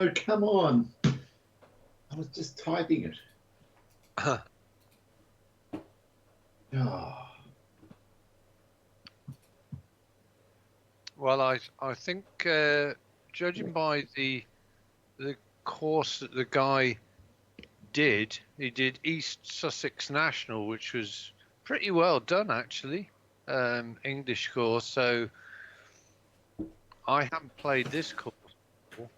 Oh, come on. I was just typing it. Oh, Well, I think judging by the course that the guy did, he did East Sussex National, which was pretty well done actually. English course. So I haven't played this course before.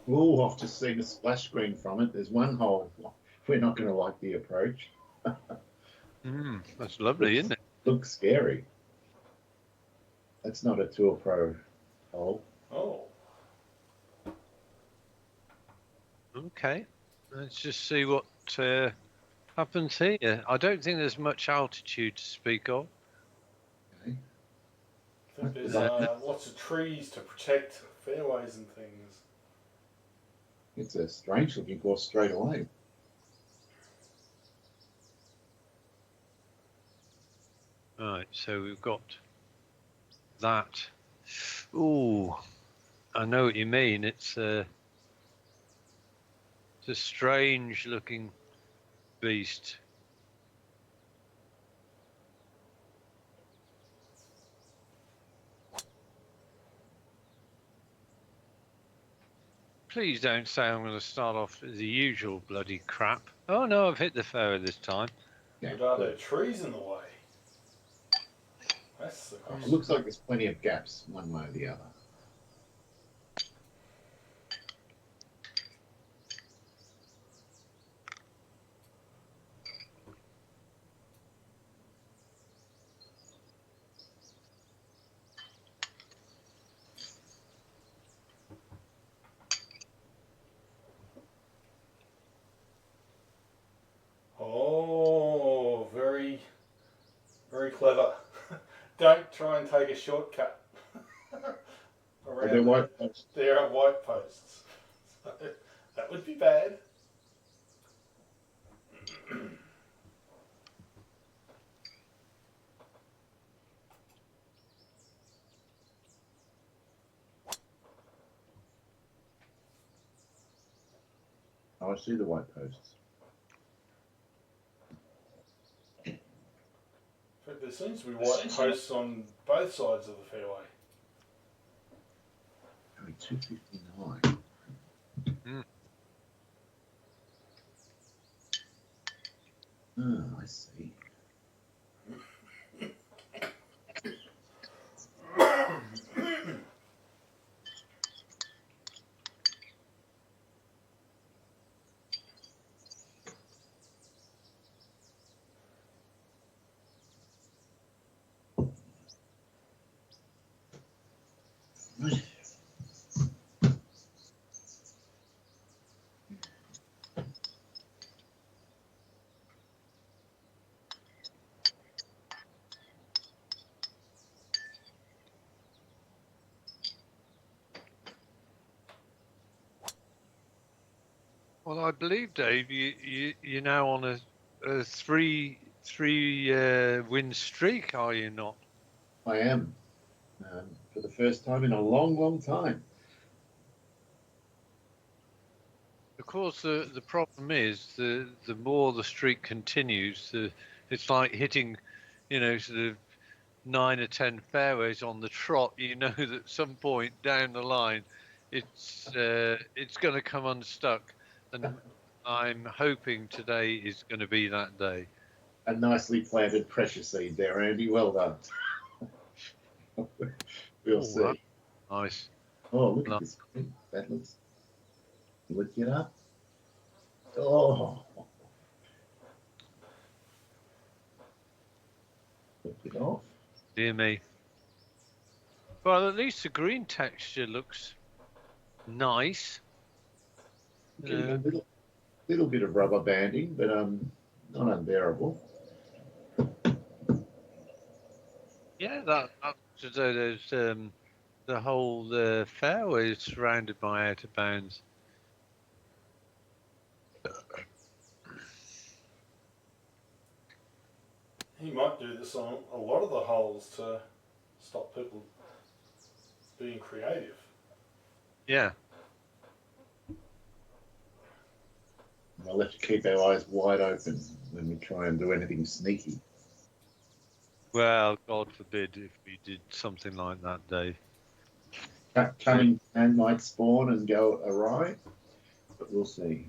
oh, I've just seen a splash screen from it. There's one hole. We're not going to like the approach. That's lovely, Looks isn't it? looks scary. That's not a Tour Pro hole. Oh, Okay, let's just see what happens here. I don't think there's much altitude to speak of. Okay. I think there's Uh, lots of trees to protect fairways and things. It's a strange looking course straight away. right, so we've got that. Ooh, I know what you mean. It's a strange looking beast. Please don't say I'm going to start off with the usual bloody crap. Oh no, I've hit the fairway this time. Yeah, But are there good. trees in the way? That's the It question. looks like there's plenty of gaps one way or the other. Oh, very, very clever. Don't try and take a shortcut Are there around white posts? there are white posts. So that would be bad. Oh, I see the white posts. In fact, there seems to be white posts on both sides of the fairway. Only 259. Oh, I see. Right. Well, I believe, Dave, you're now on a three win streak, are you not? I am. For the first time in a long, long time. Of course, the problem is the more the streak continues, it's like hitting, sort of 9 or 10 fairways on the trot. You know that at some point down the line, it's going to come unstuck, and I'm hoping today is going to be that day. A nicely planted pressure seed there, Andy. Well done. We'll Oh, see. nice. Oh, look at Nice. this. That looks. Lift it up. Oh. Lift it off. Dear me. Well, at least the green texture looks nice. Getting a little bit of rubber banding, but not unbearable. Yeah, that's as though there's the whole fairway is surrounded by out of bounds. He might do this on a lot of the holes to stop people being creative. Yeah. I'll have to keep our eyes wide open when we try and do anything sneaky. Well, God forbid if we did something like that, Dave. Cunning and might spawn and go awry, but we'll see.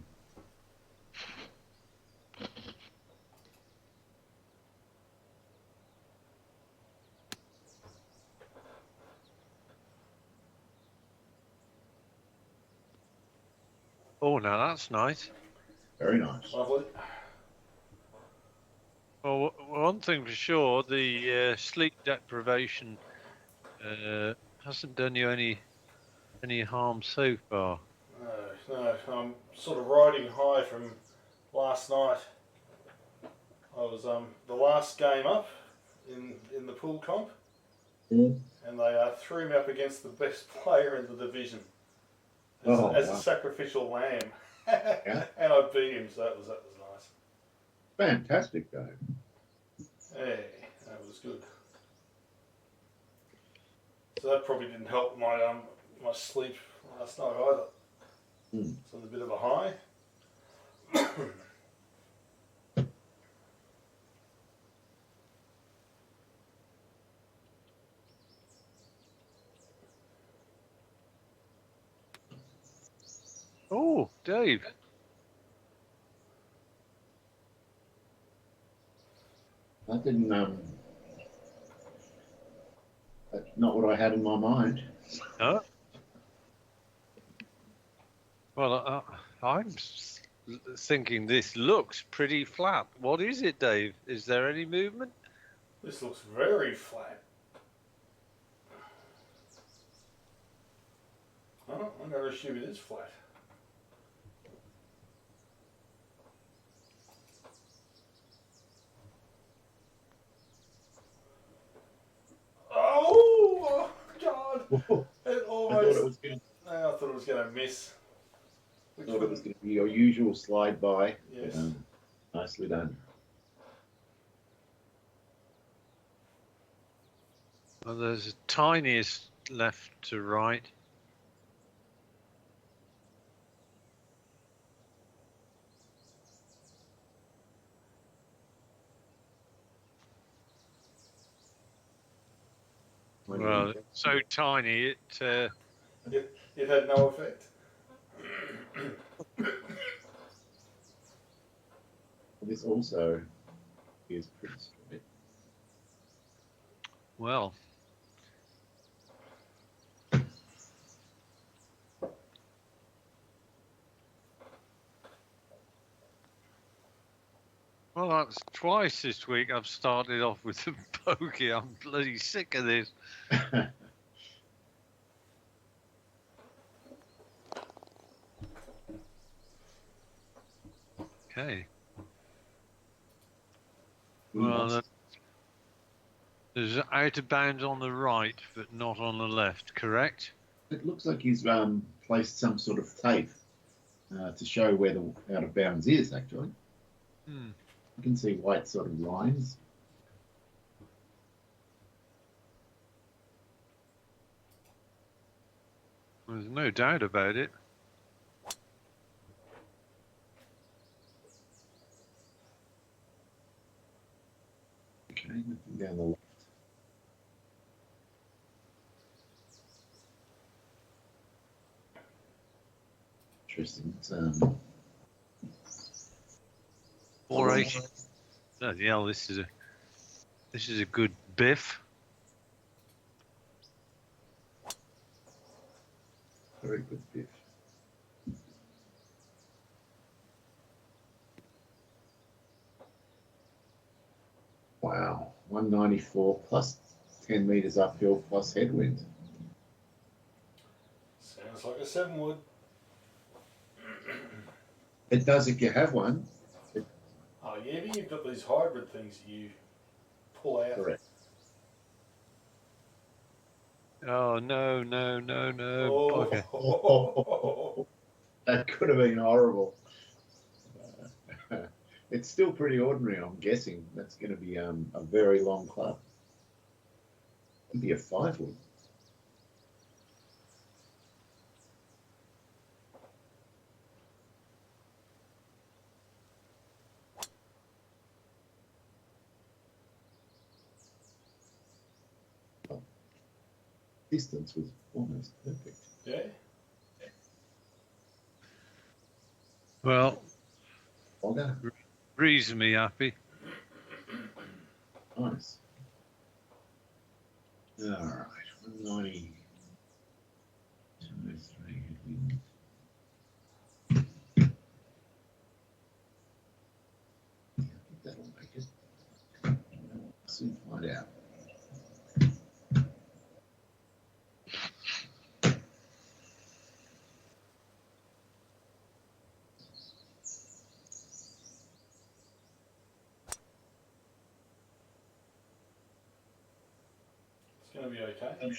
Oh, now that's nice. Very nice. Lovely. Well, one thing for sure, the sleep deprivation hasn't done you any harm so far. No, I'm sort of riding high from last night. I was the last game up in the pool comp, Mm. and they threw me up against the best player in the division as wow. a sacrificial lamb, Yeah. and I beat him. So that was nice. Fantastic, though. Hey, that was good. So that probably didn't help my my sleep last night either. Mm. So it's a bit of a high. Oh, Dave. That didn't. That's not what I had in my mind. Huh? Well, thinking this looks pretty flat. What is it, Dave? Is there any movement? This looks very flat. Oh, I'm going to assume it is flat. Oh, God! It I almost. thought it was going No, I thought it was going to miss. Which to wouldn't- be your usual slide by. Yes. Nicely done. Well, there's a tiniest left to right. Well, it's so tiny it. It had no effect. This also is pretty straight. Well. Well, that's twice this week I've started off with a bogey. I'm bloody sick of this. Okay. Well, there's out of bounds on the right, but not on the left, correct? It looks like he's placed some sort of tape to show where the out of bounds is, actually. Hmm. You can see white sort of lines. There's no doubt about it. Okay, looking down the left. Interesting. It's, 480. Bloody hell, this is a good biff. very good biff. Wow, 194 plus 10 meters uphill plus headwind. Sounds like a 7 wood. It does if you have one. Oh yeah, but you've got these hybrid things you pull out. Correct. Oh no, no, no, no. Bugger. Oh. That could have been horrible. It's still pretty ordinary, I'm guessing. That's going to be a very long club. Could be a 5 wood. distance was almost perfect. Yeah. Well, Bogger, reasonably happy. nice. All right, 190. 203 headwind. Yeah, I think that'll make it. Soon find out. It's going to be okay.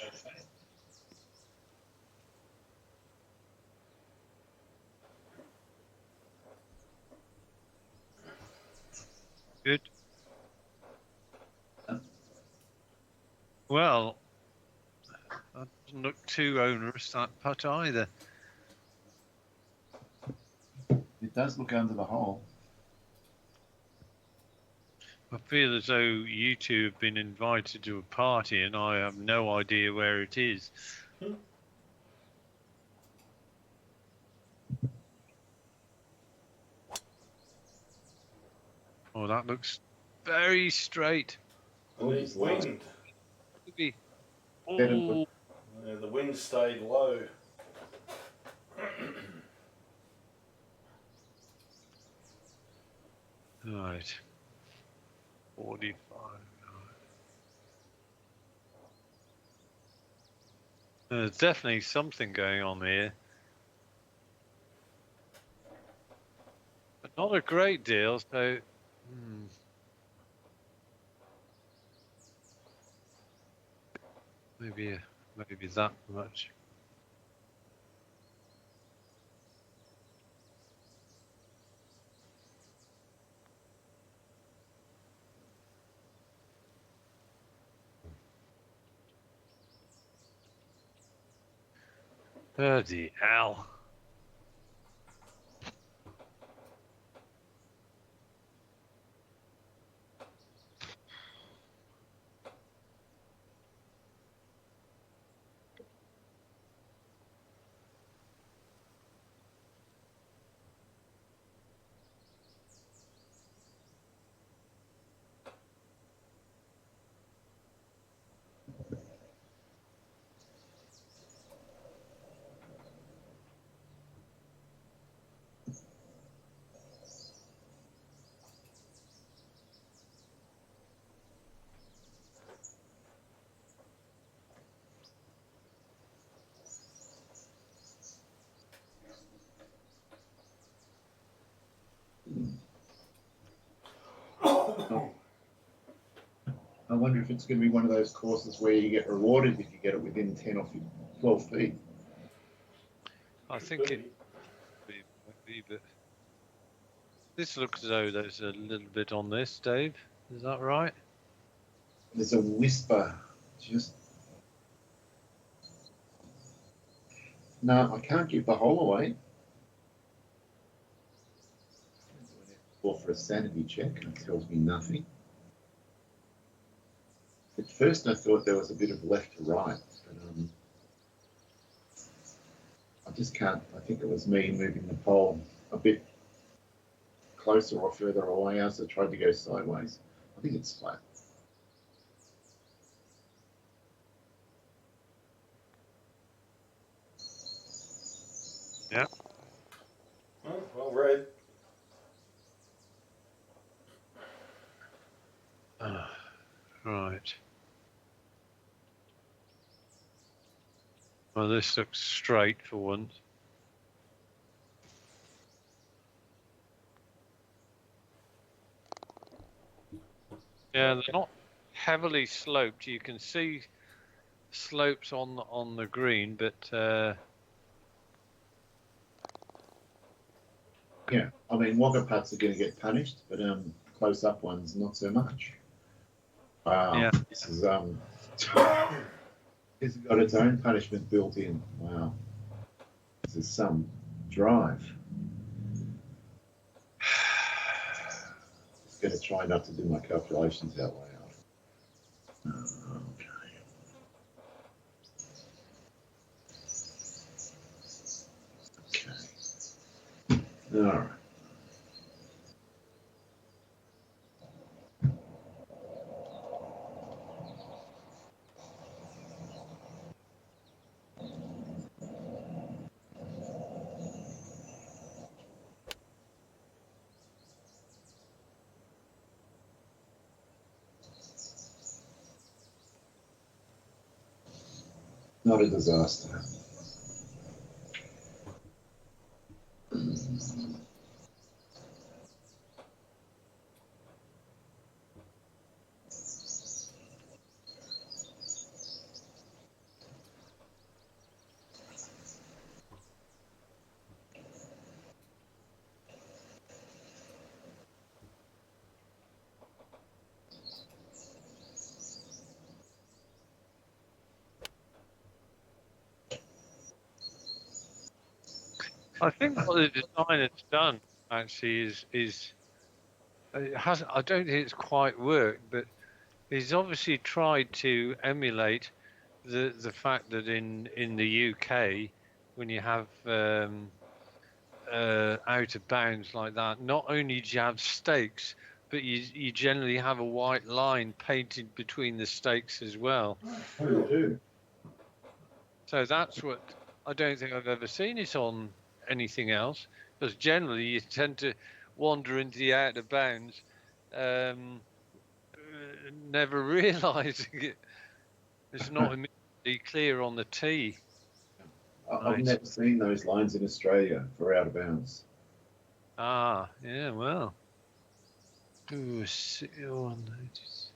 Good. Well, that doesn't look too onerous, that putt either. It does look under the hole. I feel as though you two have been invited to a party and I have no idea where it is. Oh, that looks very straight. I need wind. Maybe. Better Oh, Yeah, the wind stayed low. right. 45. There's definitely something going on here. But not a great deal, so... Maybe that much. Bloody hell. I wonder if it's going to be one of those courses where you get rewarded if you get it within 10 or 12 feet. I think it might be, but this looks as though there's a little bit on this, Dave. Is that right? There's a whisper. Just no, I can't give the hole away. Or for a sanity check, and it tells me nothing. At first, I thought there was a bit of left to right, but I just can't. I think it was me moving the pole a bit closer or further away as I tried to go sideways. I think it's flat. Yeah. Oh, well read. Right. Well, this looks straight for once. Yeah, they're not heavily sloped. You can see slopes on the green, but Yeah, I mean, wagga putts are going to get punished, but close-up ones not so much. Wow, Yeah. this is this has got its own punishment built in. Wow, this is some drive. Just going to try not to do my calculations out loud. Okay. All right. Not a disaster. I think what the designer's done actually is it hasn't. I don't think it's quite worked, but he's obviously tried to emulate the fact that in the UK, when you have out of bounds like that, not only do you have stakes, but you generally have a white line painted between the stakes as well. Oh, you do? So that's what I don't think I've ever seen it on anything else, because generally you tend to wander into the out of bounds, never realising it. It's not immediately clear on the tee. I've Right. never seen those lines in Australia for out of bounds. Ah, yeah, well. Ooh, oh, notice.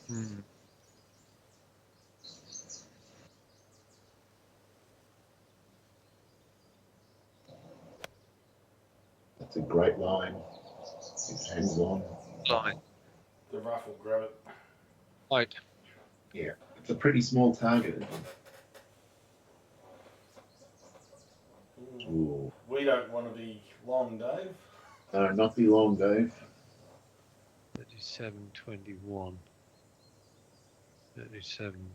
Hmm. That's a great line. It hangs on. Line. The rough will grab it. Right. Yeah, it's a pretty small target. Isn't it? Ooh. We don't want to be long, Dave. No, not be long, Dave. 37.21. 37.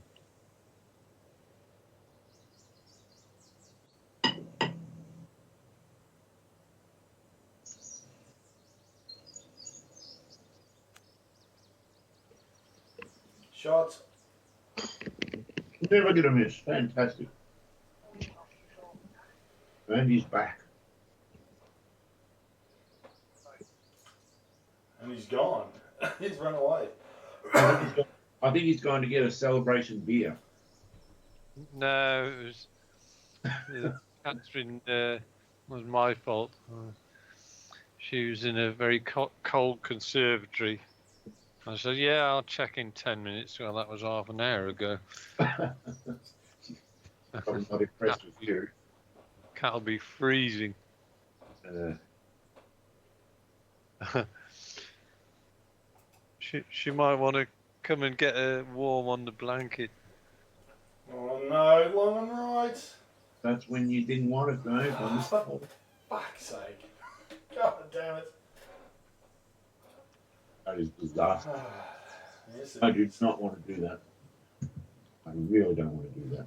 Shots. Never gonna miss. Fantastic. And he's back. And he's gone. He's run away. I think he's going to get a celebration beer. No, it was Catherine. Was my fault. She was in a very cold conservatory. I said, "Yeah, I'll check in 10 minutes." Well, that was half an hour ago. I'm not impressed with you. Cat'll be freezing. She might want to come and get her warm on the blanket. Oh no, long and right. That's when you didn't want it, Dave. For fuck's sake. God damn it. That is disaster. Yes, I do not want to do that. I really don't want to do that.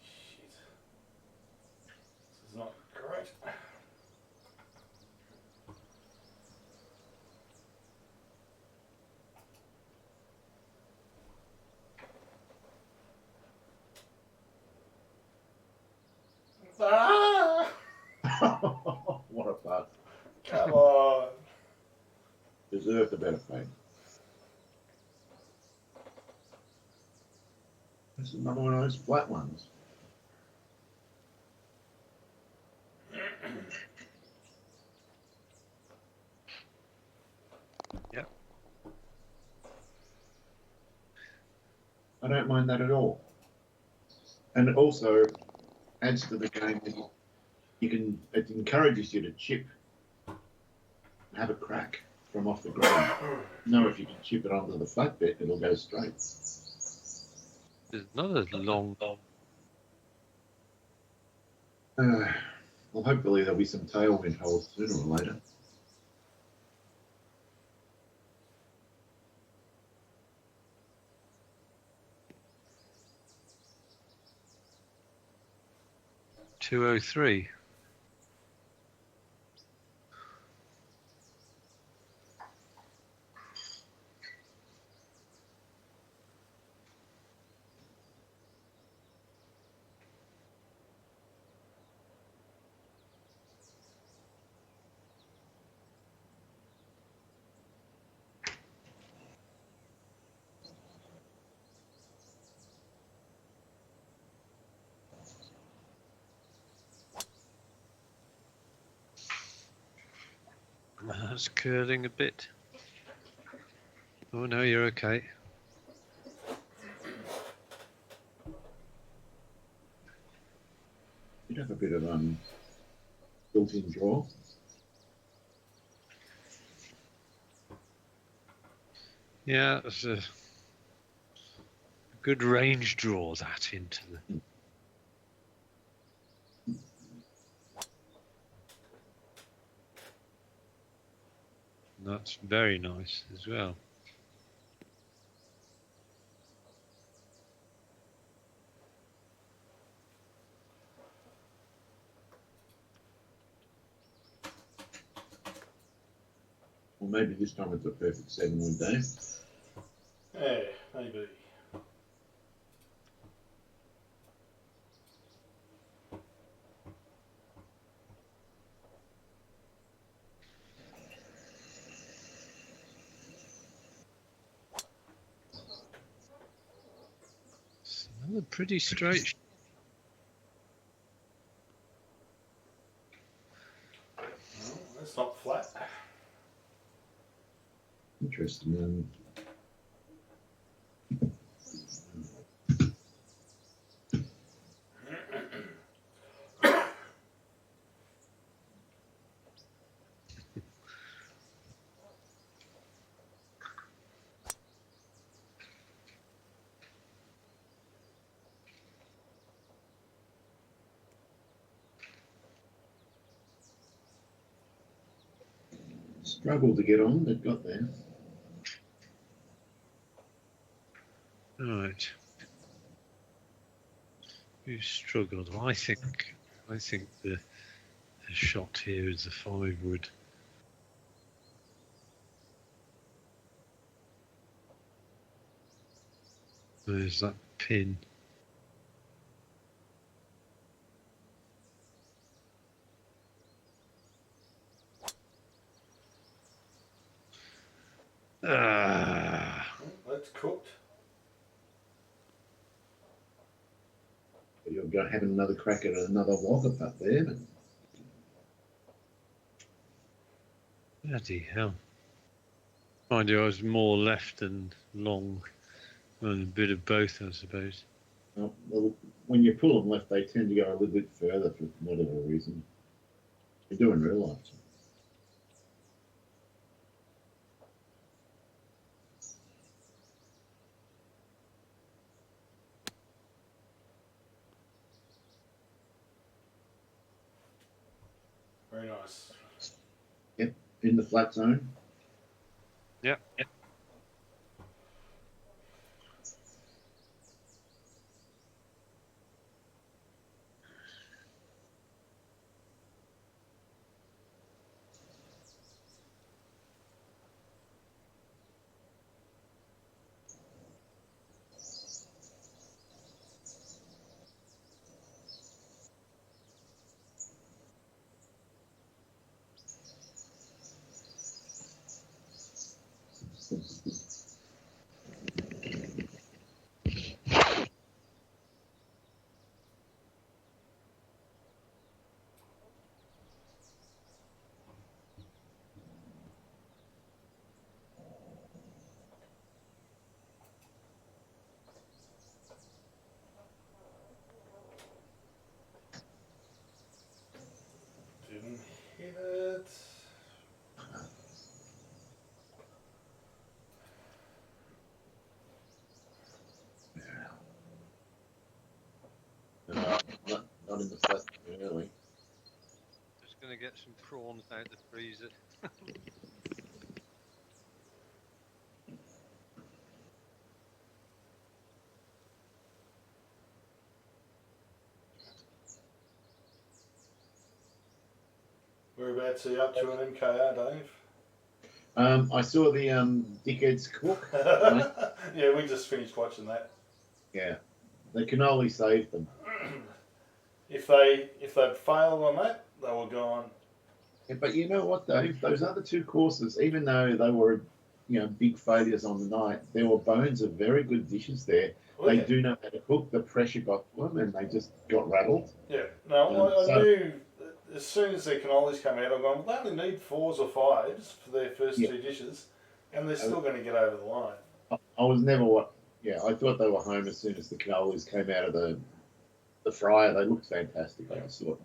Shit. This is not great. Ah! What a fuck. Come on. Deserved a better fate. This is another one of those flat ones. Yep. I don't mind that at all. And it also adds to the game that you can, it encourages you to chip, have a crack from off the ground. No, if you can chip it onto the flat bit, it'll go straight. There's another long. Well, hopefully there'll be some tailwind holes sooner or later. $203. That's curling a bit. Oh no, you're okay. You'd have a bit of built-in draw. Yeah, it's a good range draw that into the. That's very nice as well. Or maybe this time it's a perfect 7-wood day. Yeah, maybe. It's another pretty straight. Well, that's not flat. Interesting. Struggled to get on, they've got there. Right. You struggled. I think the shot here is a 5-wood. There's that pin. That's cooked. You're going having another crack at another wallop up there. But Bloody hell. Mind you, I was more left than long. And a bit of both, I suppose. well, when you pull them left, they tend to go a little bit further for whatever reason. You do in real life. Very nice. Yep, in the flat zone. Yep. get some prawns out the freezer. Whereabouts are you up to an MKR, Dave? I saw the Dickheads cook. Yeah, we just finished watching that. Yeah, the cannoli saved them. If they'd failed on that, they were gone. Yeah, but you know what, Dave? Those other two courses, even though they were, big failures on the night, there were bones of very good dishes there. Oh, They yeah. do know how to cook. The pressure got to them, and they just got rattled. Yeah. No, I So- knew as soon as their cannolis come out, I'm going, well, they only need 4s or 5s for their first Yeah. two dishes, and they're still going to get over the line. I was never what. Yeah, I thought they were home as soon as the cannolis came out of the fryer. They looked fantastic. I just thought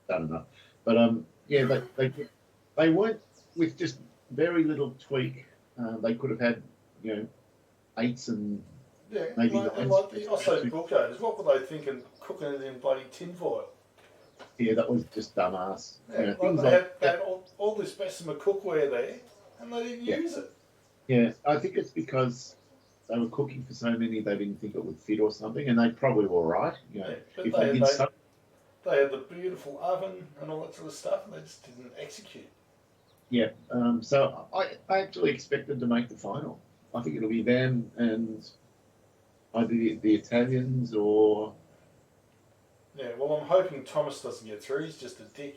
done enough. But yeah, they weren't with just very little tweak. They could have had 8s and Yeah, maybe and 9s. like the Osso Bookos, what were they thinking cooking it in bloody tinfoil? Yeah, that was just dumbass. Yeah, Things they like had all this Bessemer cookware there, and they didn't Yeah. use it. yeah, I think it's because they were cooking for so many they didn't think it would fit or something, and they probably were right. Yeah, but if they did so, they had the beautiful oven and all that sort of stuff, and they just didn't execute. yeah. So I actually expected to make the final. I think it'll be them and either the Italians or Yeah, well, I'm hoping Thomas doesn't get through. He's just a dick.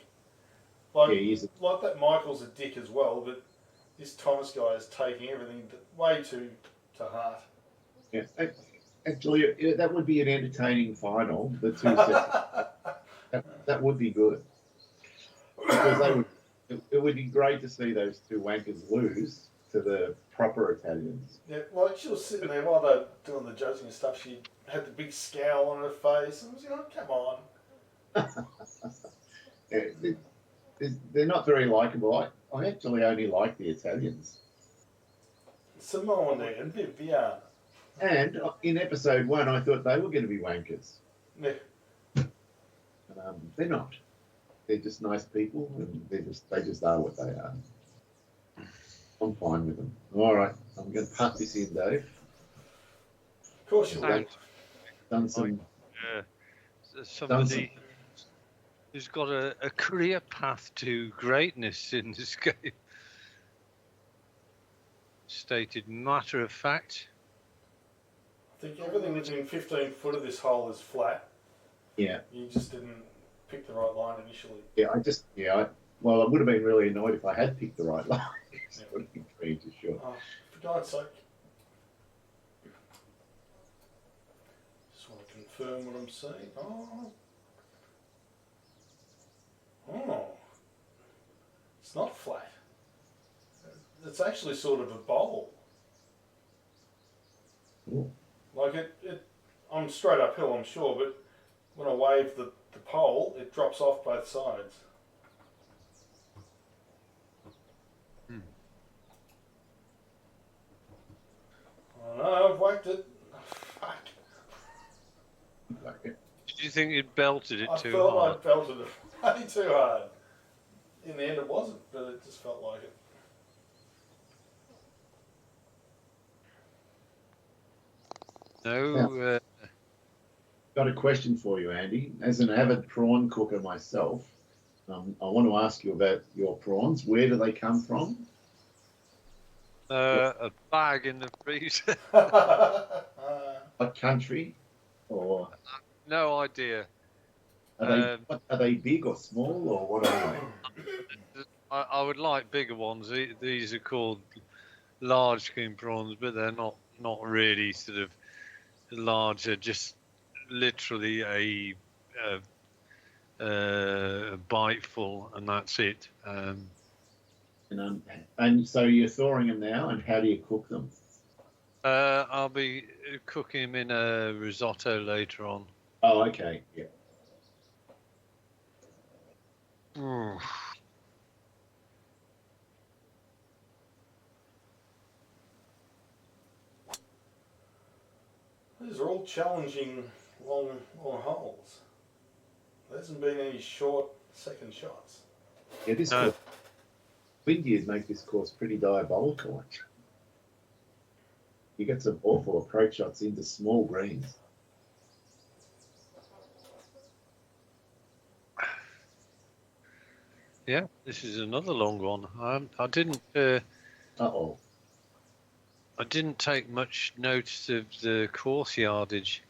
yeah, Like, he's like that Michael's a dick as well, but this Thomas guy is taking everything way too to heart. yeah. Actually, that would be an entertaining final. The two sets that would be good because they would. It would be great to see those two wankers lose to the proper Italians. Yeah, like she was sitting there while they were doing the judging and stuff. She had the big scowl on her face, and was, come on. Yeah, they're not very likable. I actually only like the Italians. Simone and Vivian. And in episode 1, I thought they were going to be wankers. Yeah. They're not. They're just nice people, and they just are what they are. I'm fine with them. All right, I'm going to putt this in, Dave. Of course you Yeah. will. Done some. Yeah, somebody some- who's got a career path to greatness in this game. Stated matter of fact. I think everything within 15 foot of this hole is flat. Yeah, You just didn't pick the right line initially. well, I would have been really annoyed if I had picked the right line. It would have been 3 inches short. Oh, for God's sake. Just want to confirm what I'm seeing. Oh. It's not flat. It's actually sort of a bowl. Ooh. Like I'm straight uphill, I'm sure, but when I wave the pole, it drops off both sides. I know, I've whacked it. Fuck. Okay. Did you think you'd belted it I too felt hard? I belted it way too hard. In the end, it wasn't, but it just felt like it. No, Got a question for you, Andy. As an avid prawn cooker myself, I want to ask you about your prawns. Where do they come from? a bag in the freezer. What country? Or No idea. are they big or small, or what are they? I would like bigger ones. These are called large king prawns, but they're not really sort of large. They're just literally a biteful, and that's it. And so you're thawing them now, and how do you cook them? I'll be cooking them in a risotto later on. Oh, okay, yeah. These are all challenging long holes. There hasn't been any short second shots. Yeah, this No. course, windy would make this course pretty diabolical. You get some awful approach shots into small greens. Yeah, this is another long one. I didn't Uh-oh. I didn't take much notice of the course yardage.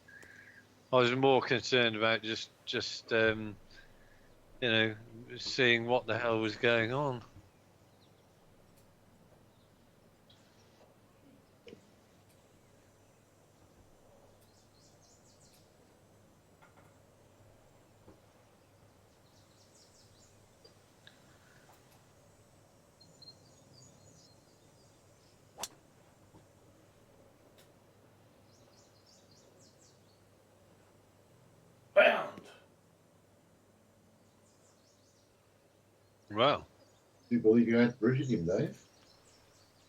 I was more concerned about just seeing what the hell was going on. Bound. Well, Do you believe you outbrushed him, Dave?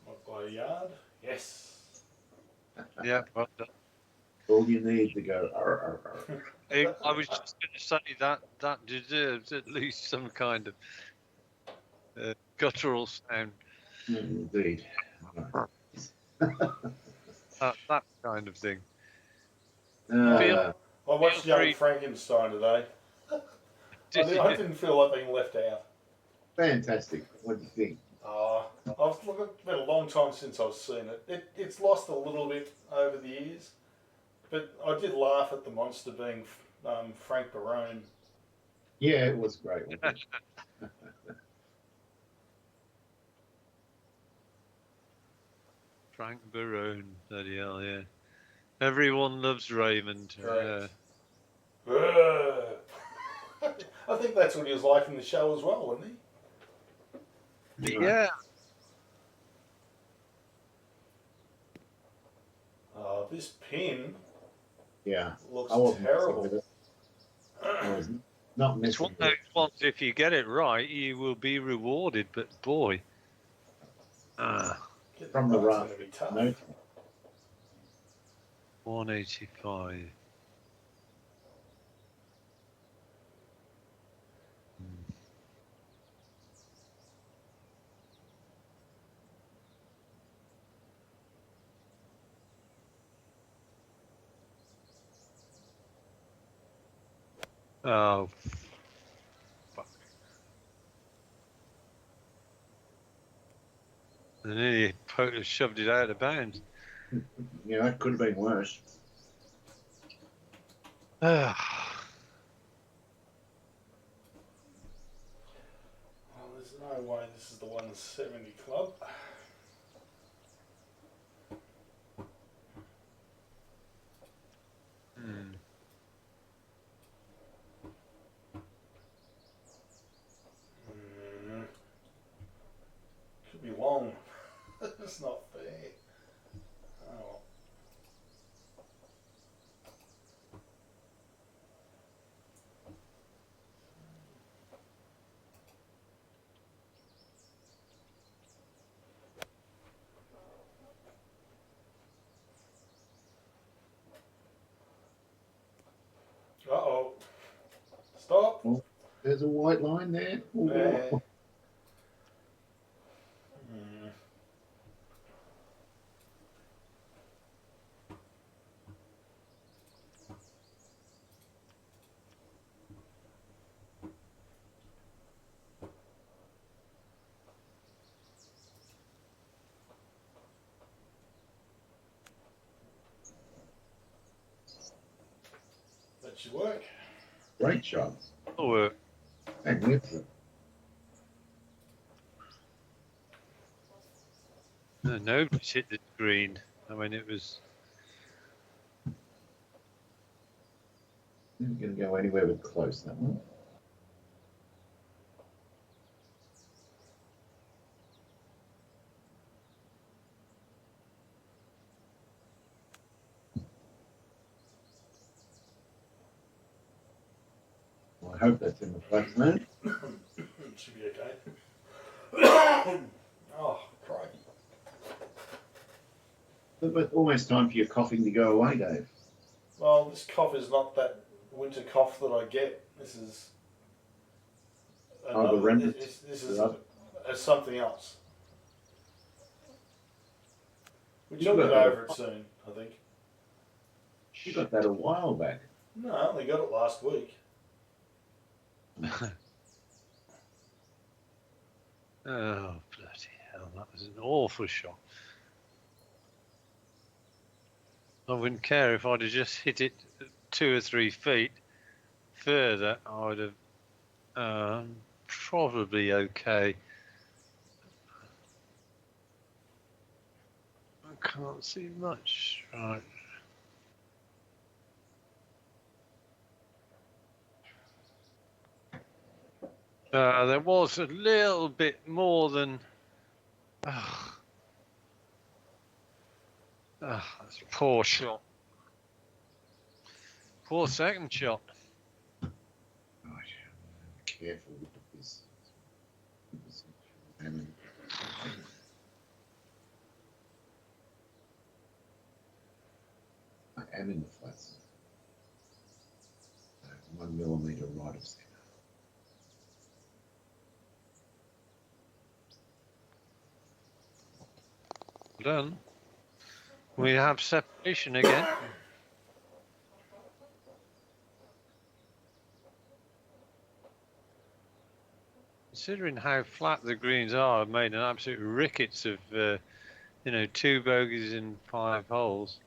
What, by a yard? Yes. yeah. Well, All you need to go, arr, arr, arr. I was just going to say that deserves at least some kind of guttural sound. Indeed. That kind of thing. Uh, I watched feel Young free- Frankenstein today. I didn't feel like being left out. fantastic. What do you think? It's been a long time since I've seen it. It's lost a little bit over the years, but I did laugh at the monster being Frank Barone. Yeah, it was great. Wasn't it? Frank Barone, bloody hell, yeah. Everyone loves Raymond. Correct. I think that's what he was like in the show as well, wasn't he? Yeah. This pin Yeah. looks I wasn't terrible. messing with it. I was not It's messing one of with those it. ones, if you get it right, you will be rewarded, but boy. Getting From the right's rough. gonna be tough. No, 185. Oh, fuck. I nearly shoved it out of bounds. yeah, that could have been worse. Well, there's no way this is the 170 club. Hmm. Could be long. It's not fair. Oh. Uh-oh. Stop. There's a white line there. There. That should work. Great shot. That'll work. Magnificent. No, nobody's hit the green. I mean, it was. Isn't going to go anywhere but close, that one. Well, I hope that's in the flat zone. Should be okay. Oh, crikey. But almost time for your coughing to go away, Dave. Well, this cough is not that winter cough that I get. This is Oh, the remnants. This is something else. Which You you'll got get that. over it soon, I think. You got that a while back. No, I only got it last week. Oh, bloody hell, that was an awful shot. I wouldn't care if I'd have just hit it 2 or 3 feet further. I would have probably okay. I can't see much. Right. There was a little bit more than. That's a poor shot. Poor second shot. Right. Careful with this. I am in the flat zone. 1 millimetre right of centre. Done. We have separation again. Considering how flat the greens are, I've made an absolute rickets of, 2 bogeys in 5 holes.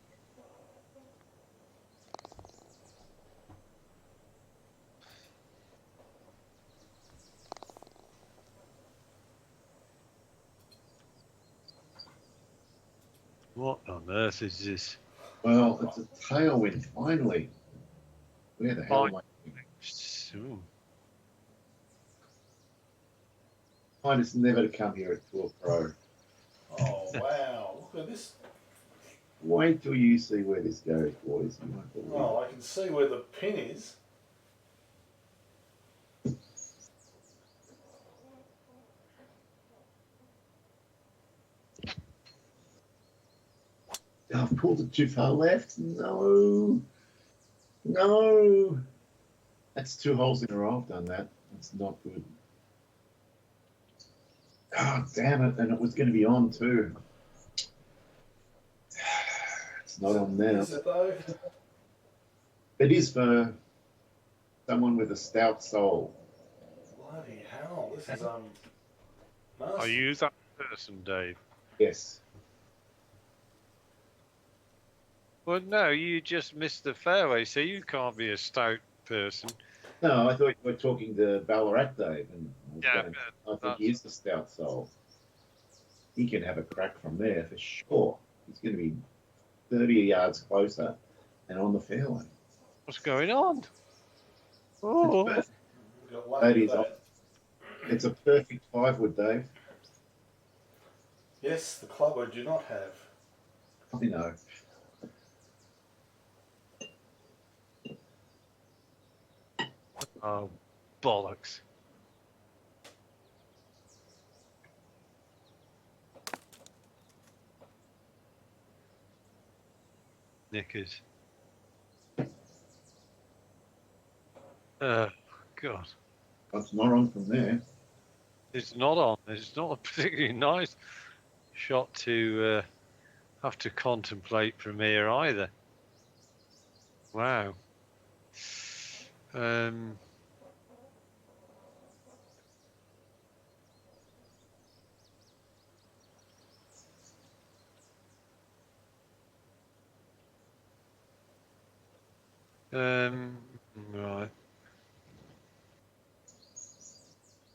What on earth is this? Well, it's a tailwind finally. Where the hell am I? Ooh. Mine is never to come here at Tour Pro. Oh, wow. Look at this. Wait till you see where this goes, boys. You won't believe Oh, I can see where the pin is. I've pulled it too far left. No. No. That's 2 holes in a row I've done that. That's not good. Oh, damn it. And it was going to be on too. It's not on now. Is it though? It is for someone with a stout soul. Bloody hell. This is, Are nasty. you that person, Dave? Yes. Well, no, you just missed the fairway, so you can't be a stout person. No, I thought you were talking to Ballarat Dave. And I think he is the stout soul. He can have a crack from there for sure. He's going to be 30 yards closer and on the fairway. What's going on? Oh, It's Got lucky That with is that. It's a perfect 5-wood, Dave. Yes, the club I do not have. I know. oh, bollocks. Knickers. God. It's not on from there. It's not on. It's not a particularly nice shot to have to contemplate from here either. Wow. Right.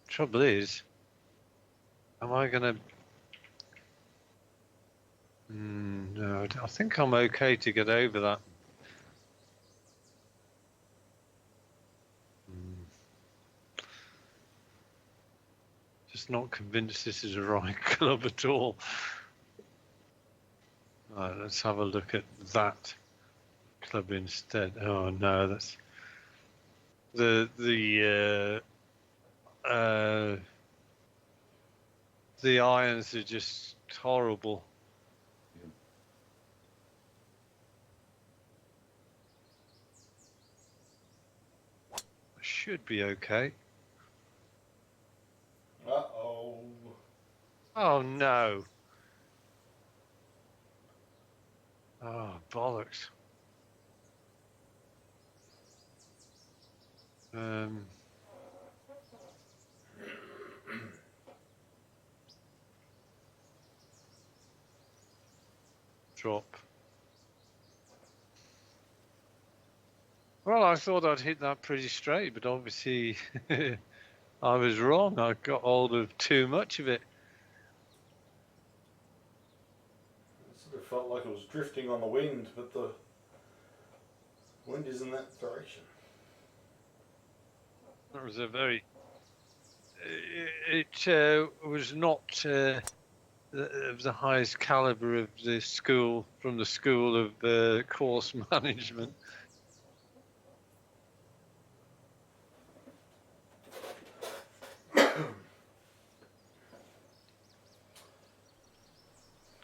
Trouble is, am I gonna? No, I think I'm okay to get over that. Just not convinced this is a right club at all. All right, let's have a look at that club instead. Oh no, that's the irons are just horrible. Should be okay. Oh no. Oh bollocks. Drop. Well, I thought I'd hit that pretty straight, but obviously I was wrong. I got hold of too much of it. It sort of felt like it was drifting on the wind, but the wind is in that direction. That was a very. It was not of the highest caliber of the school, from the school of course management.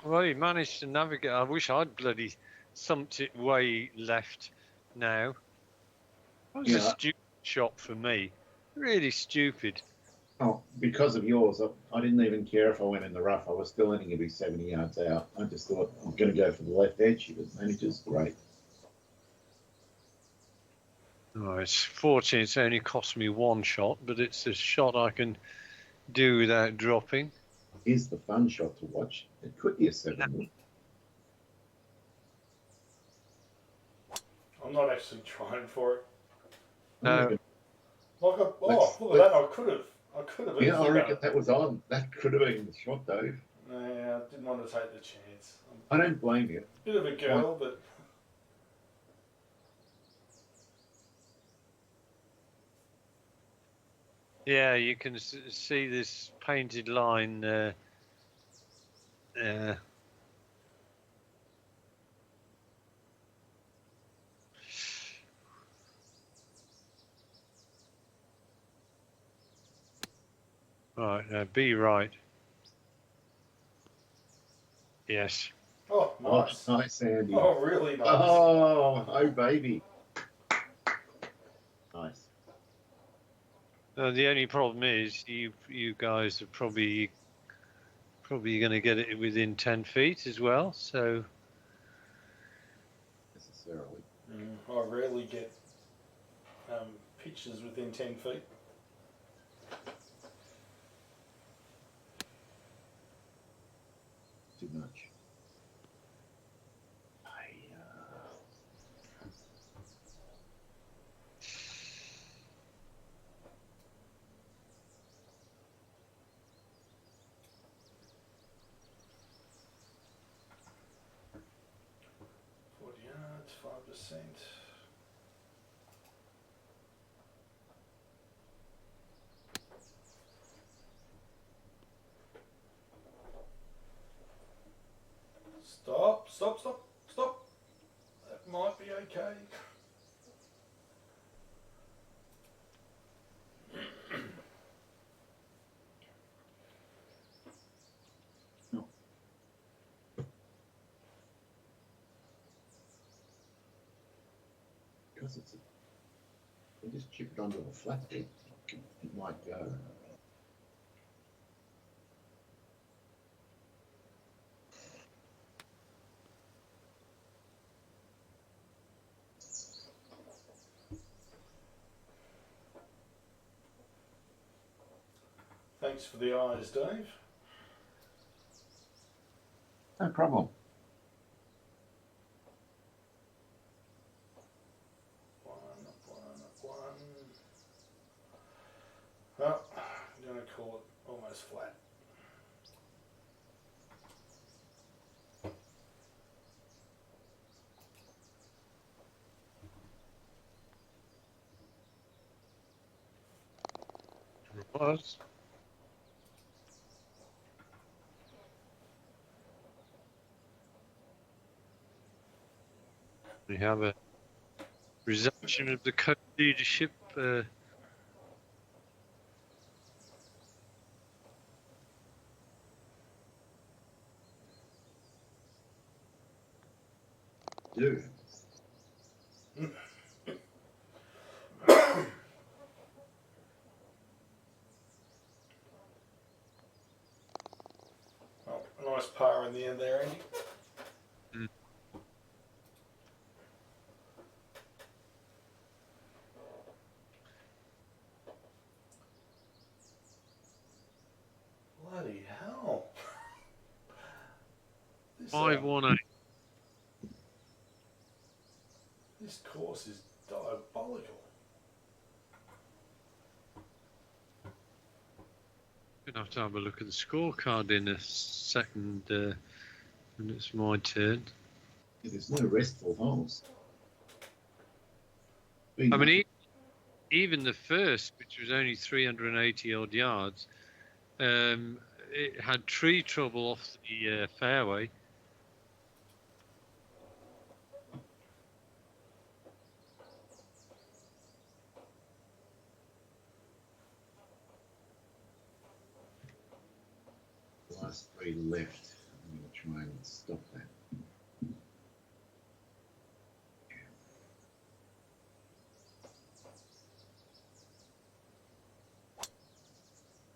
Well, he managed to navigate. I wish I'd bloody thumped it way left now. That was a stupid shot for me. Really stupid. Oh, because of yours, I didn't even care if I went in the rough. I was still only going to be 70 yards out. I just thought I'm going to go for the left edge. It manages great. Oh, it's fortunate it's only cost me one shot, but it's a shot I can do without dropping. Is the fun shot to watch. It could be a 7 I'm not actually trying for it. No. Like, look at that! I could have. Yeah, I reckon that was on. That could have been the shot, Dave. Yeah, I didn't want to take the chance. I don't blame you. Bit of a girl, but Yeah, you can see this painted line. Right, be right. Yes. oh, nice. Oh, nice, Andy. Oh, really nice. Oh, baby. Nice. The only problem is you guys are probably going to get it within 10 feet as well. So Necessarily. I rarely get pictures within 10 feet. Too much. Yards, 5%. Stop. That might be okay. Because they just chip it onto a flat bit. It might go. Thanks for the eyes, Dave. No problem. One. Oh, I'm going to call it almost flat. it was. We have a resumption of the co-leadership. Do. in the end there, Andy. Mm. Bloody hell. This, 518. this course is diabolical. Gonna have to have a look at the scorecard in a second when it's my turn. There's no restful holes. I mean, even the first, which was only 380 odd yards, it had tree trouble off the fairway. The last three left. I'm going to try and stop that.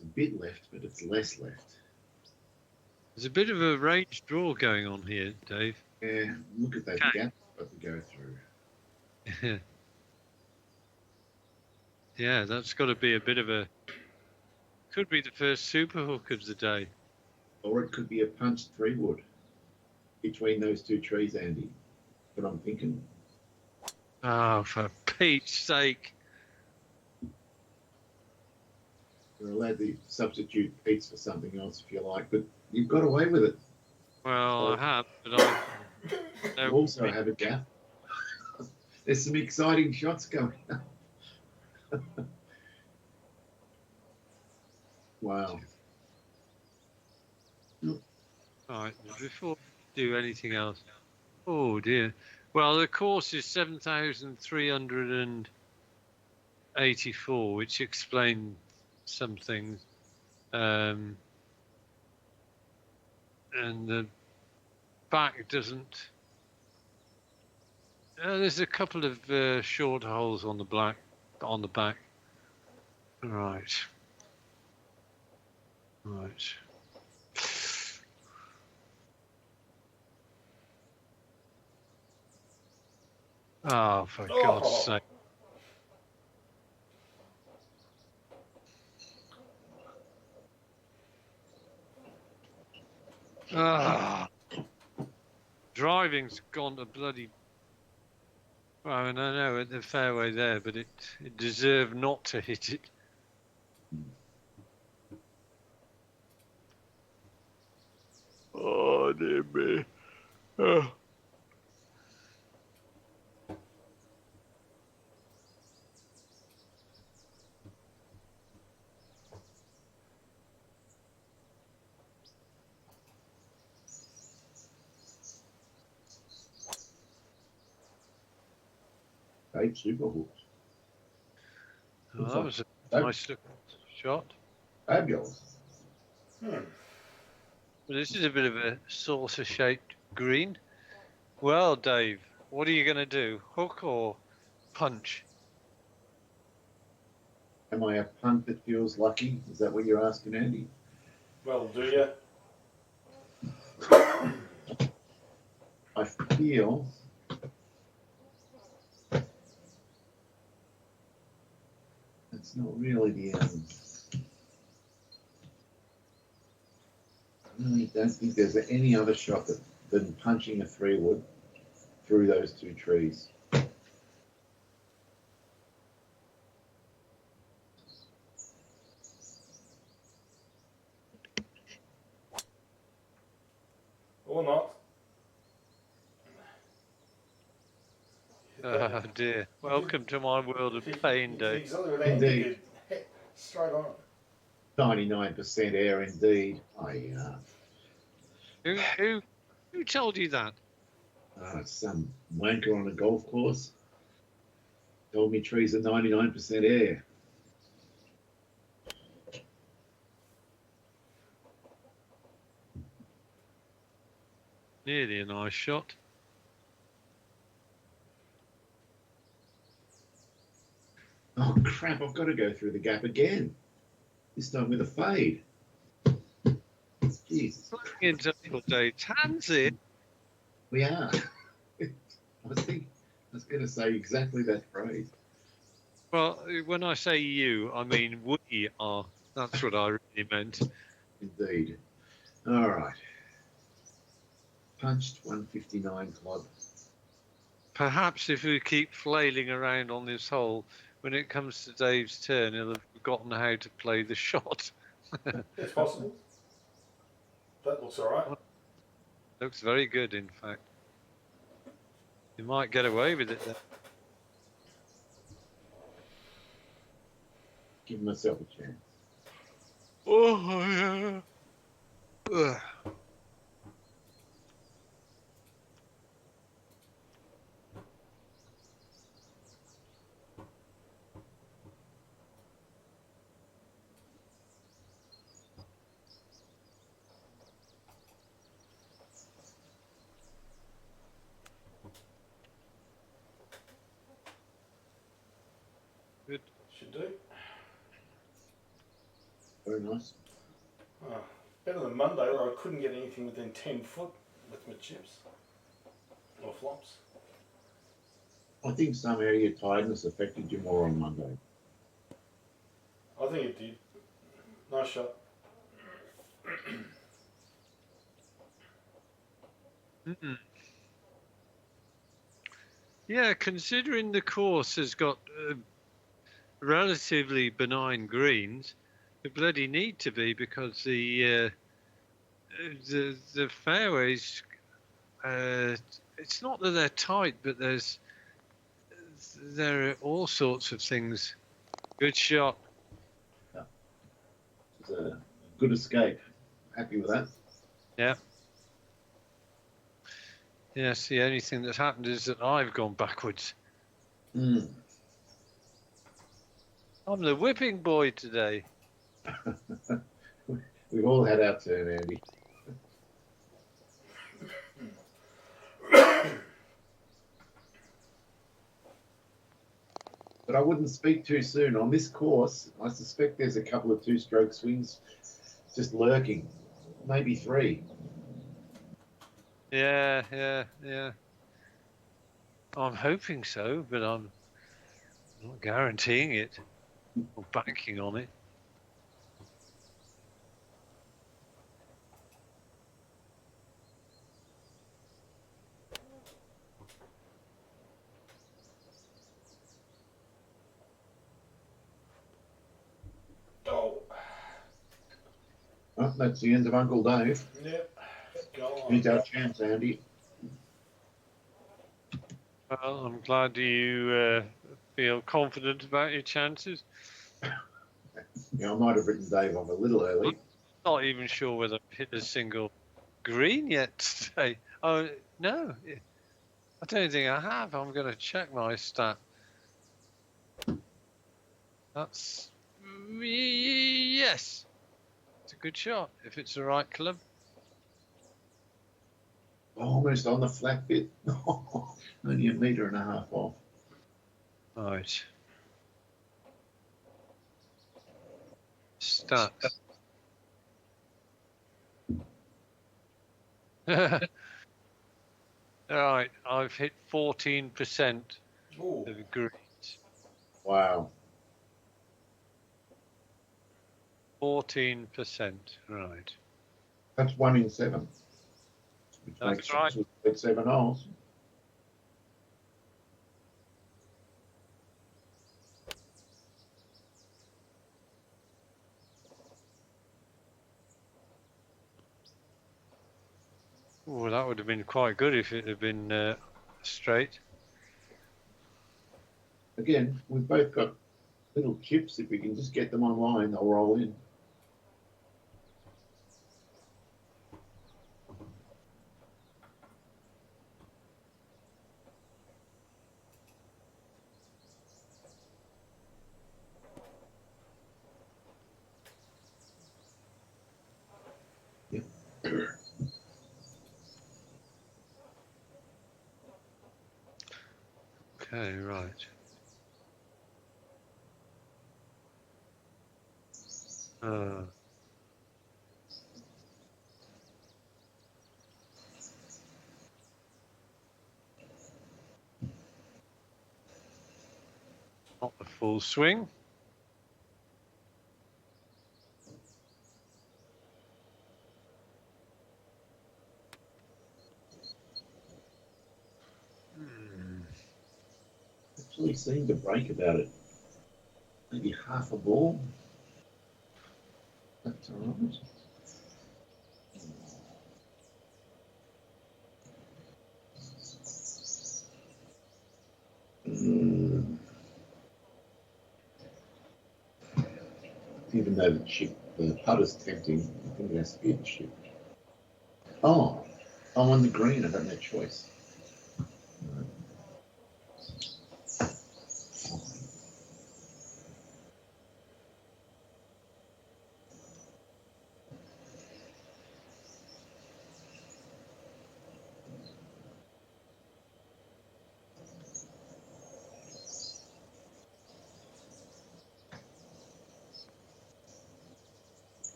A bit left, but it's less left. There's a bit of a range draw going on here, Dave. Yeah, look at that Okay. gap that we go through. Yeah, that's got to be a bit of a. Could be the first super hook of the day. Or it could be a punched three wood between those two trees, Andy. But I'm thinking. Oh, for Pete's sake. You're allowed to substitute Pete's for something else if you like, but you've got away with it. Well, I have, but I. You also have a gap. There's some exciting shots going on. Wow. Right, before we do anything else. Oh dear. Well, the course is 7,384, which explains some things. And the back doesn't. There's a couple of short holes on the back. Right. Right. Oh, for God's sake. Ah. Driving's gone to bloody. Well, I know at the fairway there, but it deserved not to hit it. Oh, dear me. Oh. Eight super hooks. Oh, that was a nice looking shot. Fabulous. Well, this is a bit of a saucer-shaped green. Well, Dave, what are you going to do? Hook or punch? Am I a punt that feels lucky? Is that what you're asking, Andy? Well, do you? I feel it's not really the I really don't think there's any other shot than punching a three wood through those two trees. Or not. Oh, dear. Welcome to my world of pain, Dave. Exactly what Indeed. Andy did. Straight on. 99% air indeed. Who told you that? Some wanker on a golf course told me trees are 99% air. Nearly a nice shot. Oh crap, I've got to go through the gap again. This time with a fade. Jesus, Playing into Uncle Dave's hands here. we are. I was going to say exactly that phrase. Well, when I say you, I mean we are. That's what I really meant. Indeed. All right. Punched 159 club. Perhaps if we keep flailing around on this hole, when it comes to Dave's turn, he'll have forgotten how to play the shot. It's possible. That looks all right. Looks very good, in fact. You might get away with it then. Give myself a chance. Oh, yeah. Ugh. Good. Should do. Very nice. Oh, better than Monday where I couldn't get anything within 10 foot with my chips or flops. I think some area tiredness affected you more on Monday. I think it did. Nice shot. Mm-mm. Yeah, considering the course has got relatively benign greens, they bloody need to be because the fairways. It's not that they're tight, but there are all sorts of things. Good shot. It's a good escape. Happy with that. Yeah. Yes, the only thing that's happened is that I've gone backwards. Mm. I'm the whipping boy today. We've all had our turn, Andy. But I wouldn't speak too soon. On this course, I suspect there's a couple of two-stroke swings just lurking. Maybe three. Yeah. I'm hoping so, but I'm not guaranteeing it or banking on it. Oh. Oh, that's the end of Uncle Dave. Yep. Go on. Here's our chance, Andy. Well, I'm glad you feel confident about your chances. Yeah, I might have written Dave off a little early. Not even sure whether I've hit a single green yet today. Oh, no. I don't think I have. I'm going to check my stat. That's... Yes. It's a good shot if it's the right club. Almost on the flat bit. Only 1.5 meters off. Right. Stats. Right, I've hit 14% Ooh. of greens. Wow. 14%, right. That's 1 in 7. Which That's makes right. 7 holes. Well, that would have been quite good if it had been straight. Again, we've both got little chips. If we can just get them online, they'll roll in. Yep. Okay, right. Not the full swing. Actually seemed to break about it. Maybe half a ball. That's all right. Even though the putter's tempting, I think it has to be the chip. Oh, I'm on the green. I have no choice.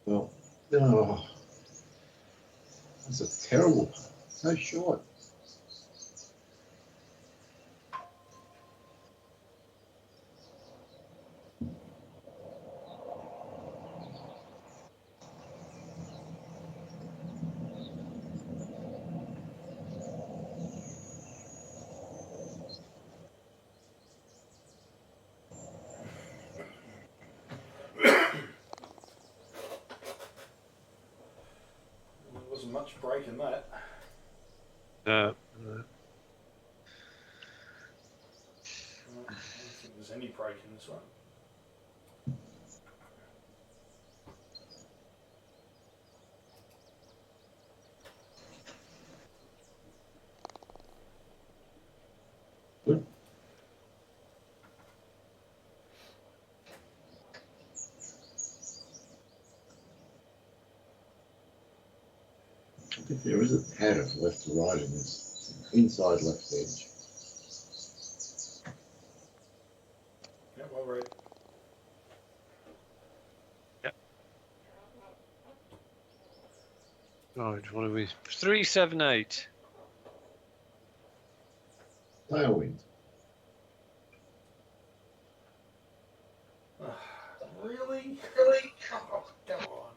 Well, oh, that's a terrible putt. So short. There wasn't much break in that. No. I don't think there's any break in this one. Good. I think there is a pad of left to right in this inside left edge. Yeah, well read. Right, what are we? 378. Tailwind. Really? Really? Oh, come on.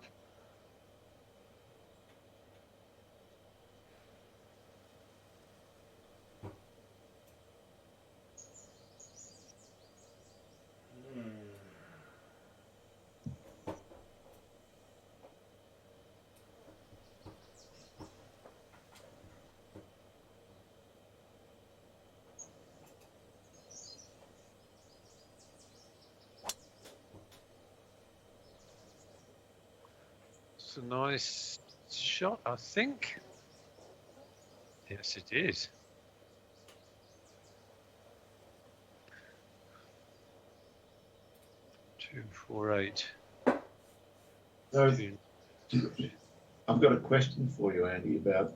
It's a nice shot, I think. Yes, it is. Two, 4, 8. So I've got a question for you, Andy, about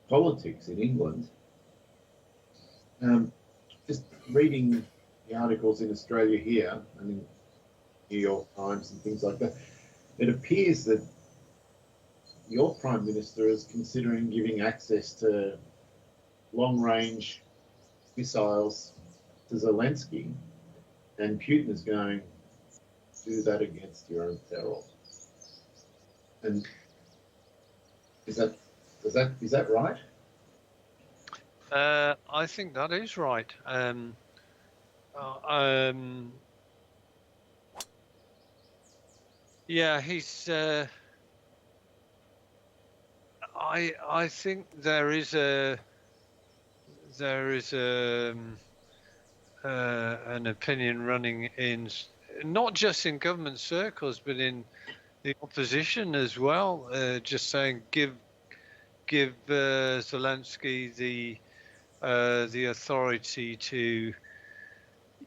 politics in England. Just reading the articles in Australia here and in New York Times and things like that, it appears that your Prime Minister is considering giving access to long-range missiles to Zelensky, and Putin is going to do that against your own peril. And is that right? I think that is right. Yeah, he's. I think there is an opinion running in not just in government circles but in the opposition as well, just saying give Zelensky the authority to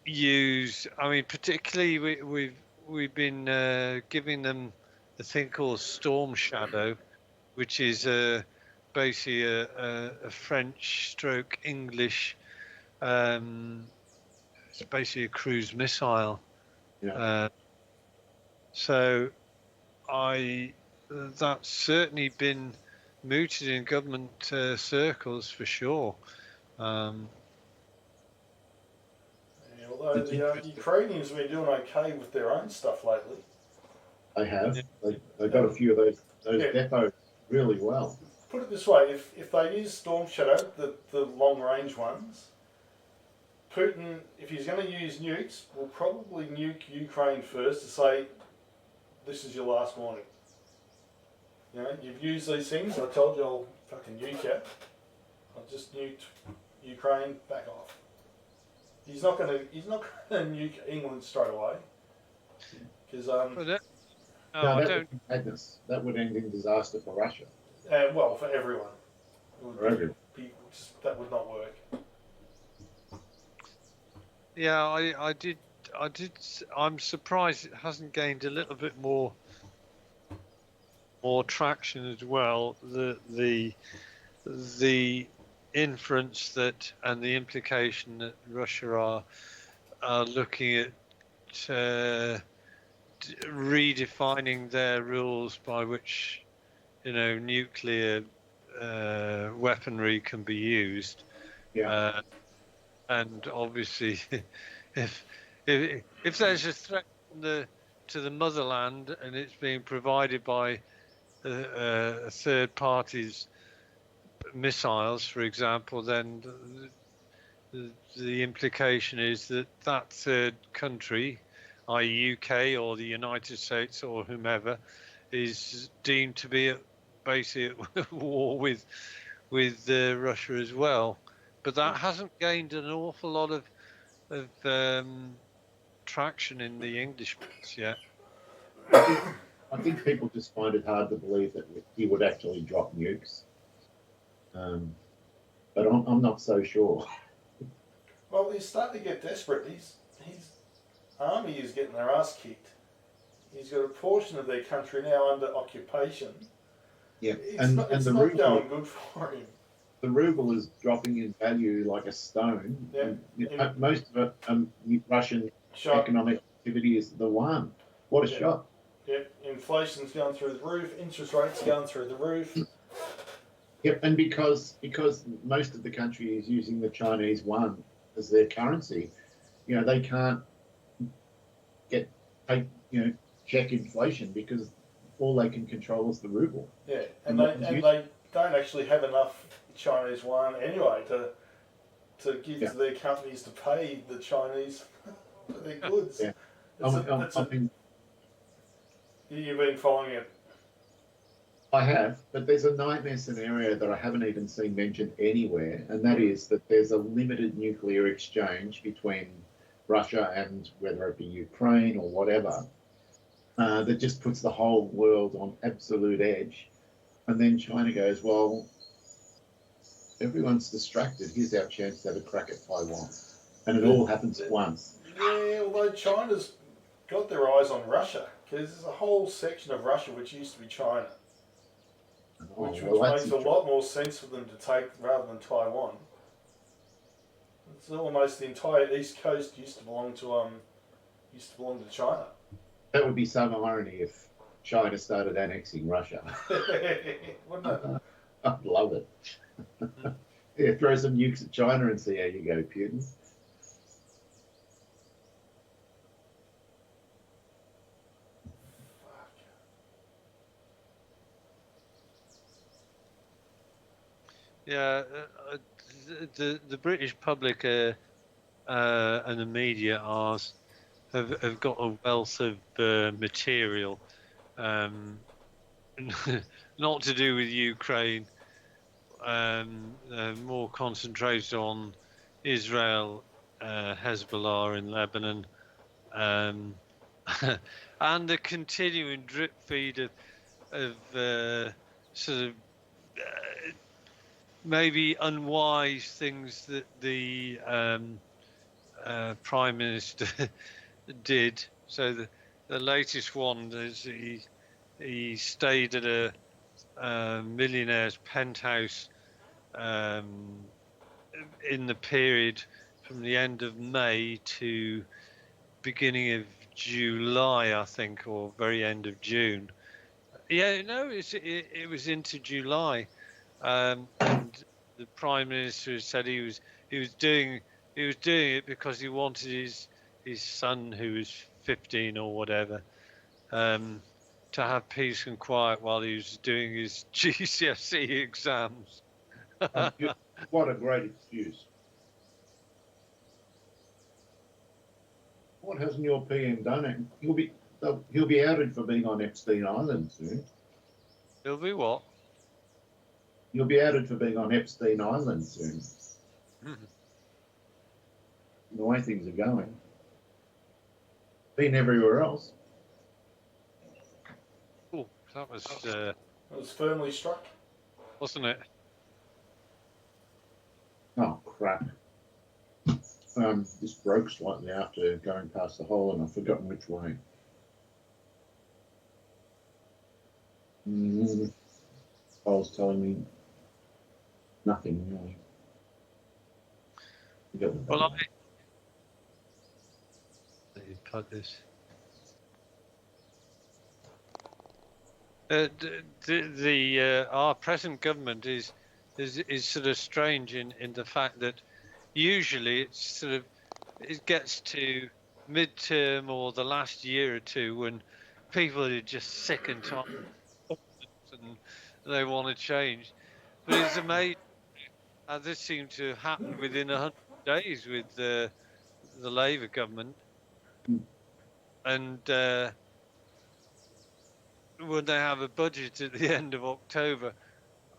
use. I mean, particularly we've been giving them a thing called Storm Shadow, which is basically a French stroke English. It's basically a cruise missile. Yeah. So that's certainly been mooted in government circles for sure. Although It's the interesting. Ukrainians have been doing okay with their own stuff lately. They have. Yeah. They got a few of those Yeah. depots really well. Put it this way, if they use Storm Shadow, the long range ones, Putin, if he's going to use nukes, will probably nuke Ukraine first to say, this is your last warning. You know, you've used these things, I told you I'll fucking nuke you. I just nuked Ukraine, back off. He's not gonna nuke England straight away. Because Well, no, No, I that don't. would be madness. That would end in disaster for Russia. well, for everyone. It would For everyone. that would not work. Yeah, I did. I'm surprised it hasn't gained a little bit more traction as well. The inference that and the implication that Russia are looking at redefining their rules by which nuclear weaponry can be used. Yeah. And obviously, if there's a threat to the motherland and it's being provided by third parties missiles, for example, then the implication is that that third country, i.e. UK or the United States or whomever, is deemed to be basically at war with Russia as well. But that hasn't gained an awful lot of traction in the English bits yet. I think people just find it hard to believe that he would actually drop nukes. But I'm not so sure. Well, he's starting to get desperate. His army is getting their ass kicked. He's got a portion of their country now under occupation. Yeah, It's not going good for him. The ruble is dropping in value like a stone. Yeah. Most of it, Russian Shock. economic activity is the yuan. What a shock! Yep, inflation's going through the roof. Interest rates going through the roof. Yep, and because most of the country is using the Chinese yuan as their currency, they can't check inflation because all they can control is the ruble. Yeah, and they don't actually have enough Chinese yuan anyway to give to their companies to pay the Chinese for their goods. Yeah. You've been following it. I have, but there's a nightmare scenario that I haven't even seen mentioned anywhere, and that is that there's a limited nuclear exchange between Russia and whether it be Ukraine or whatever, that just puts the whole world on absolute edge. And then China goes, well, everyone's distracted. Here's our chance to have a crack at Taiwan. And it all happens at once. Yeah, although China's got their eyes on Russia, because there's a whole section of Russia which used to be China. Which makes a lot more sense for them to take rather than Taiwan. It's almost the entire east coast used to belong to China. That would be some irony if China started annexing Russia. Wouldn't it? I'd love it. Yeah, throw some nukes at China and see how you go, Putin. Yeah, the British public and the media have got a wealth of material, not to do with Ukraine, more concentrated on Israel, Hezbollah in Lebanon, and the continuing drip feed of sort of maybe unwise things that the Prime Minister did. So the latest one is he stayed at a millionaire's penthouse in the period from the end of May to beginning of July, I think, or very end of June. Yeah, no, it was into July. And the Prime Minister said he was doing He was doing it because he wanted his son, who was 15 or whatever, to have peace and quiet while he was doing his GCSE exams. What a great excuse. What hasn't your PM done? He'll be outed for being on Epstein Island soon. He'll be what? You'll be outed for being on Epstein Island soon. The way things are going. Been everywhere else. Oh, that was, It was firmly struck. wasn't it? Oh, crap. This broke slightly after going past the hole and I've forgotten which way. Hole's telling me nothing really. Well, let me put this. Our present government is sort of strange in the fact that usually it's sort of it gets to midterm or the last year or two when people are just sick and tired and they want to change. But it's amazing how this seemed to happen within 100 days with the Labour government. And when they have a budget at the end of October,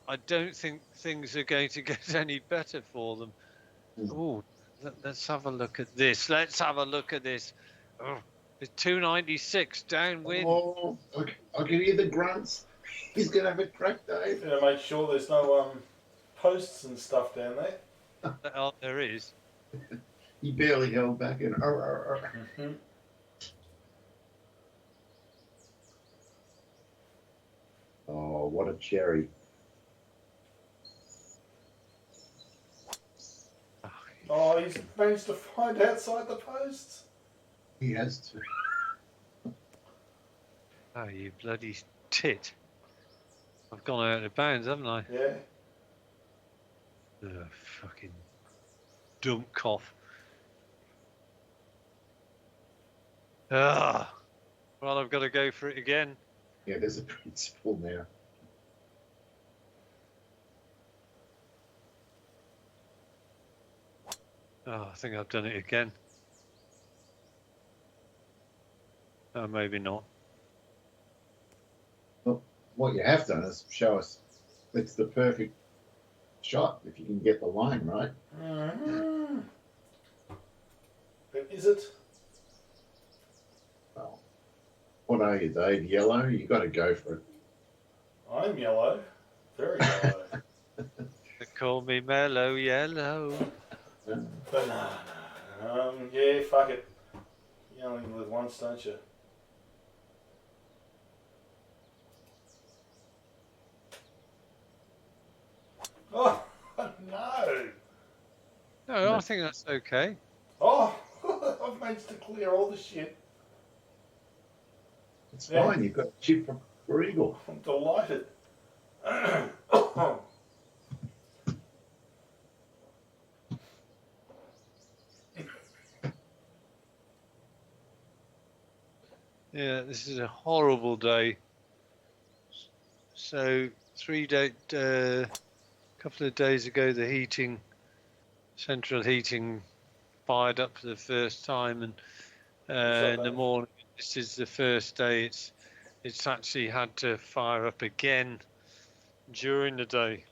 I don't think things are going to get any better for them. Oh, let's have a look at this. Let's have a look at this. Oh, it's 296 downwind. Oh, I can hear the grunts. He's going to have a crack day. You know, make sure there's no posts and stuff down there. Oh, there is. He barely held back and Mm-hmm. Oh, what a cherry. Oh, he's managed to find outside the posts. He has to. Oh, you bloody tit. I've gone out of bounds, haven't I? Yeah. Fucking dump cough. Ah. Well, I've got to go for it again. Yeah, there's a principle now. Oh, I think I've done it again. Oh, maybe not. Well, what you have done is show us it's the perfect shot if you can get the line right. Mm-hmm. But is it? Well, what are you, Dave? Yellow? You got to go for it. I'm yellow. Very yellow. They call me Mellow Yellow. But yeah, fuck it. You only live once, don't you? Oh no! No, I think that's okay. Oh, I've managed to clear all the shit. It's Yeah. fine. You've got a chip for eagle. I'm delighted. Yeah, this is a horrible day. So, couple of days ago, the central heating fired up for the first time, and in the morning, this is the first day it's actually had to fire up again during the day.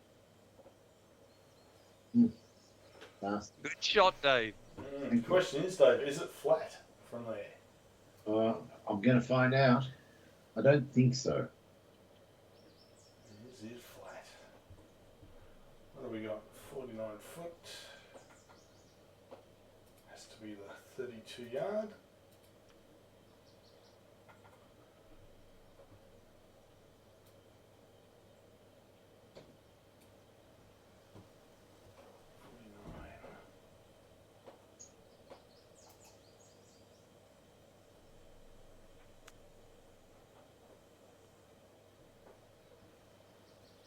Fast. Good shot, Dave. The question is, Dave, is it flat from there? I'm going to find out. I don't think so. Is it flat? What have we got? 49 foot. Has to be the 32 yard.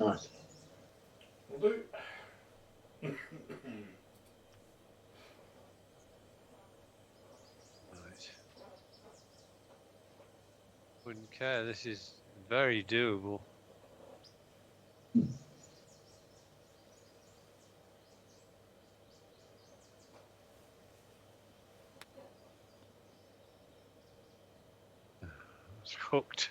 Nice. Will do. wouldn't care. This is very doable. It's hooked.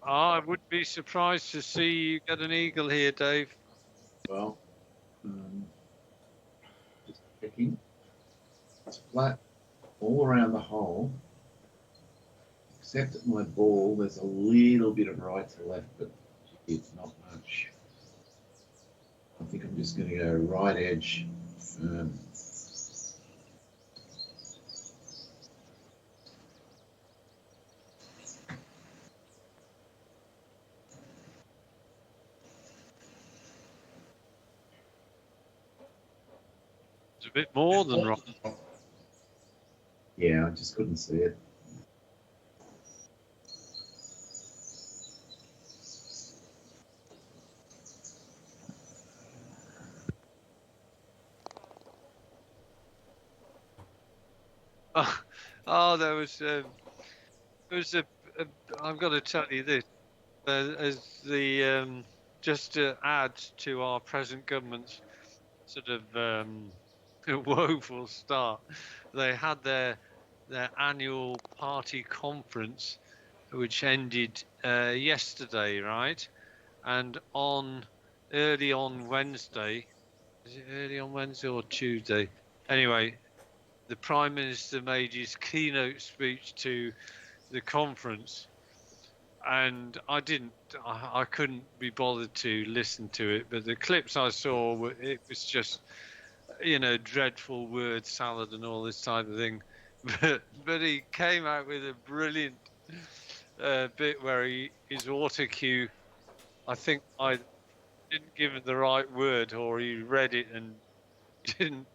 I would be surprised to see you get an eagle here, Dave. Well, just checking. It's flat all around the hole, except at my ball. There's a little bit of right to left, but it's not much. I think I'm just going to go right edge firm. It's a bit more than right. Yeah, I just couldn't see it. Oh, there was a. I've got to tell you this, as the just to add to our present government's sort of woeful start, they had their annual party conference, which ended yesterday, right? And early on Wednesday, is it early on Wednesday or Tuesday? Anyway, the Prime Minister made his keynote speech to the conference, and I couldn't be bothered to listen to it, but the clips I saw, it was just, dreadful word salad and all this type of thing. But he came out with a brilliant bit where his auto cue, I think I didn't give him the right word, or he read it and didn't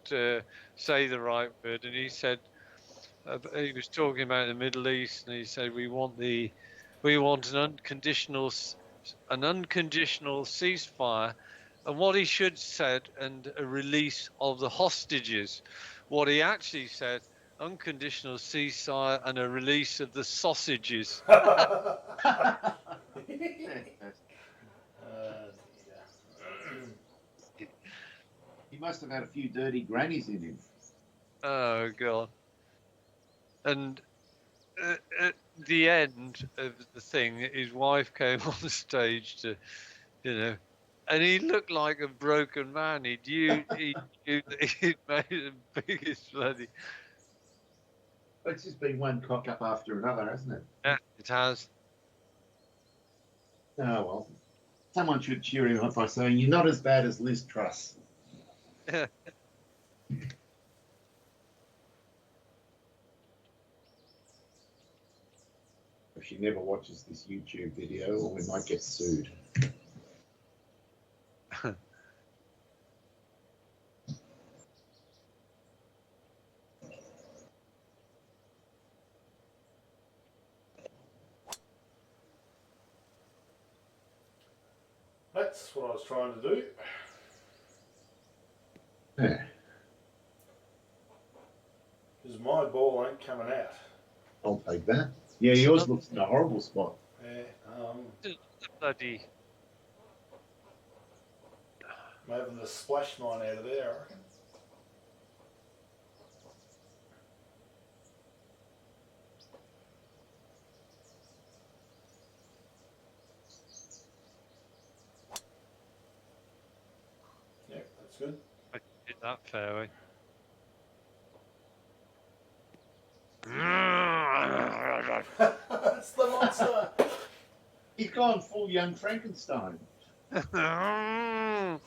say the right word, and he said, he was talking about the Middle East, and he said we want an unconditional ceasefire, and what he should have said, and a release of the hostages. What he actually said, unconditional ceasefire and a release of the sausages. He must have had a few dirty grannies in him. Oh God! And at the end of the thing, his wife came on the stage to, and he looked like a broken man. He knew that he'd made the biggest bloody. It's just been one cock up after another, hasn't it? Yeah, it has. Oh well. Someone should cheer him up by saying, "You're not as bad as Liz Truss." Yeah. If she never watches this YouTube video, or we might get sued. That's what I was trying to do. Yeah. Because my ball ain't coming out. I'll take that. Yeah, yours looks in a horrible spot. Yeah, Bloody. maybe the splash mine out of there, I reckon. Yep, that's good. I hit that fairway. It's the monster. He's gone full young Frankenstein. I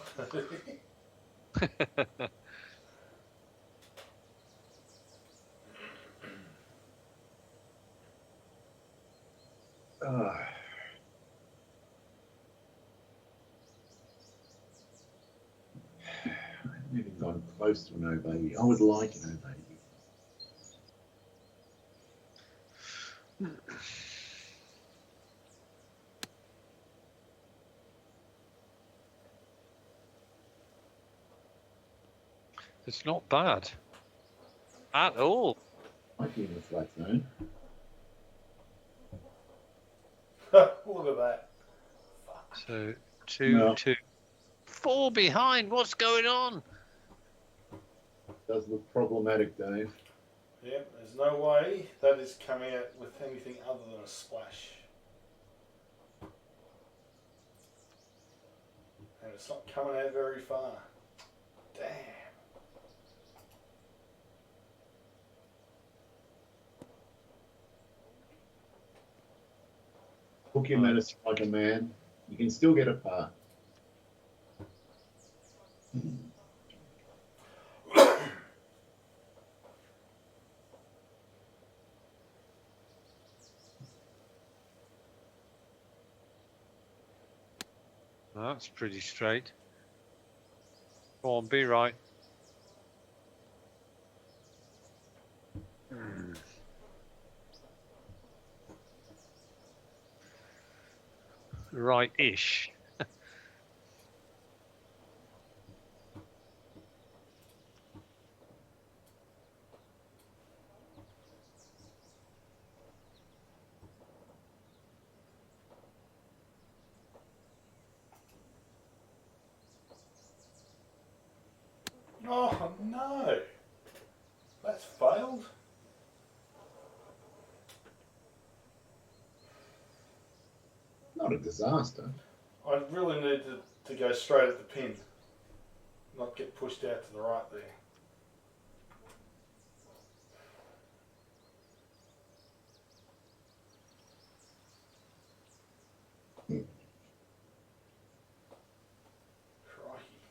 haven't even gone close to an O baby. I would like an O baby. It's not bad. At all. Might be in the flat zone. Look at that. So 2, No. 2. 4 behind. What's going on? Does look problematic, Dave. Yep, there's no way that is coming out with anything other than a splash. And it's not coming out very far. Damn. Hook him at us like a man. You can still get a par. That's pretty straight. Go on, be right. Right-ish. Oh no. That's failed. Not a disaster. I really need to go straight at the pin. Not get pushed out to the right there. Crikey.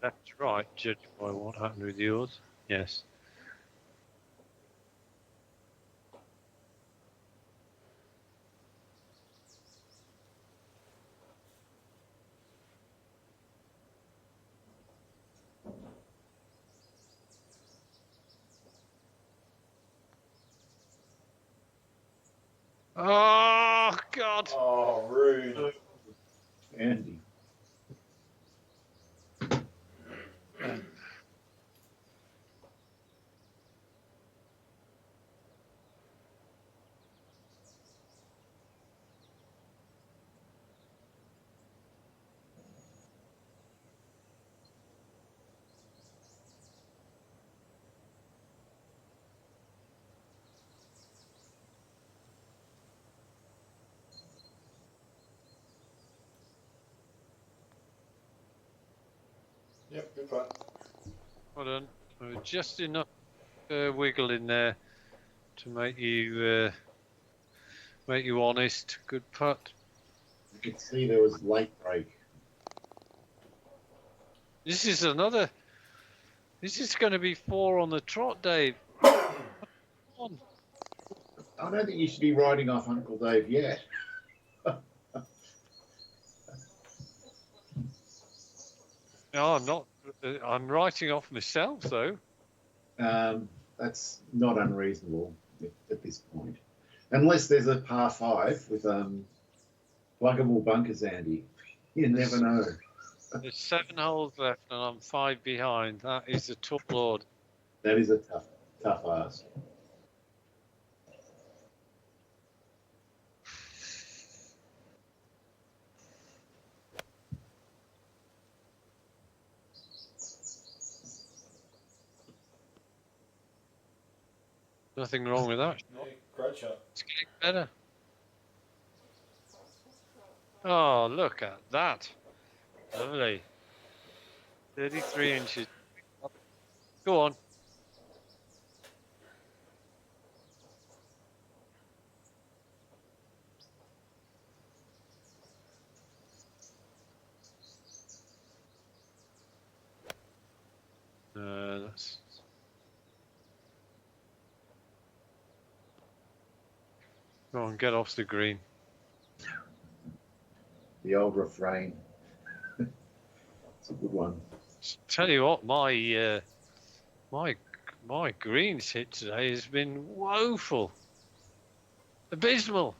Left to right, judging by what happened with yours. Yes. Oh, God. Oh, rude. Andy. Yep, good putt. Well done. Just enough wiggle in there to make you honest. Good putt. You could see there was late break. This is another. This is going to be 4 on the trot, Dave. On. I don't think you should be writing off Uncle Dave yet. No, I'm not. I'm writing off myself, though. That's not unreasonable at this point. Unless there's a par 5 with pluggable bunkers, Andy. You never know. There's 7 holes left, and I'm 5 behind. That is a tough lord. That is a tough ask. Nothing wrong with that. Yeah, great shot. It's getting better. Oh, look at that. Lovely. 33 inches. Go on. Go on, get off the green. The old refrain. It's a good one. Tell you what, my greens hit today has been woeful, abysmal.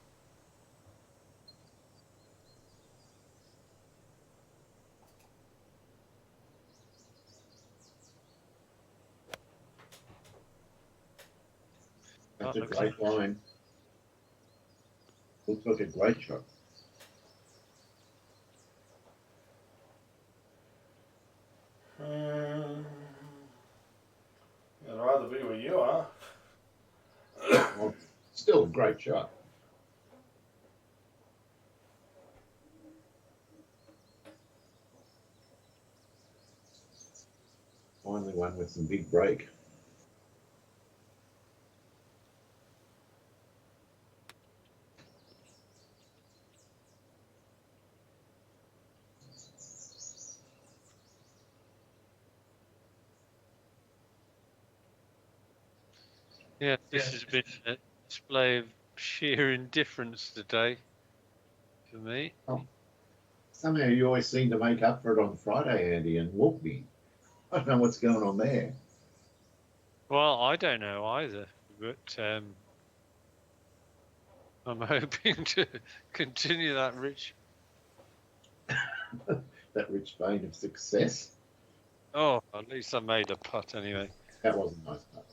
That's Oh, a okay. great line. Looks like a great shot. I'd rather be where you are. Well, still a great shot. Finally one with some big break. Yeah, this has been a display of sheer indifference today for me. Somehow you always seem to make up for it on Friday, Andy, and whoop me. I don't know what's going on there. Well, I don't know either, but I'm hoping to continue that rich. That rich vein of success. Oh, at least I made a putt anyway. That was a nice putt.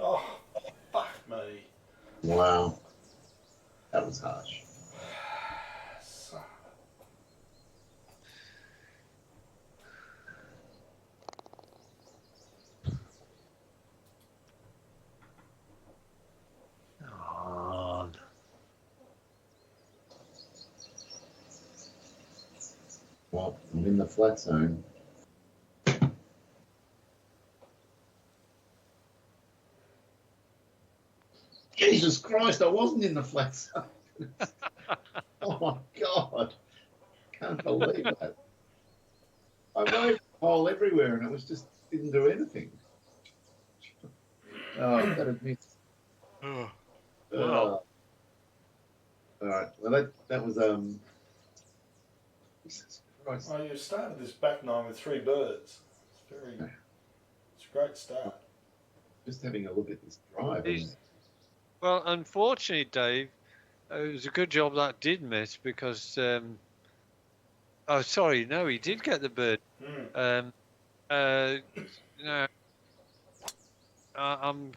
Oh, fuck me. Wow. That was harsh. So- Oh, Well, I'm in the flat zone. Jesus Christ, I wasn't in the flat zone. Oh my God. Can't believe that. I rode the hole everywhere and it was just didn't do anything. Oh, that admits. oh. All right. Well, that was Jesus Christ. Well, you started this back nine with 3 birds. It's a great start. Just having a look at this drive. He's- Well, unfortunately, Dave, it was a good job that did miss because. Oh, sorry, no, he did get the bird. Mm. No, I'm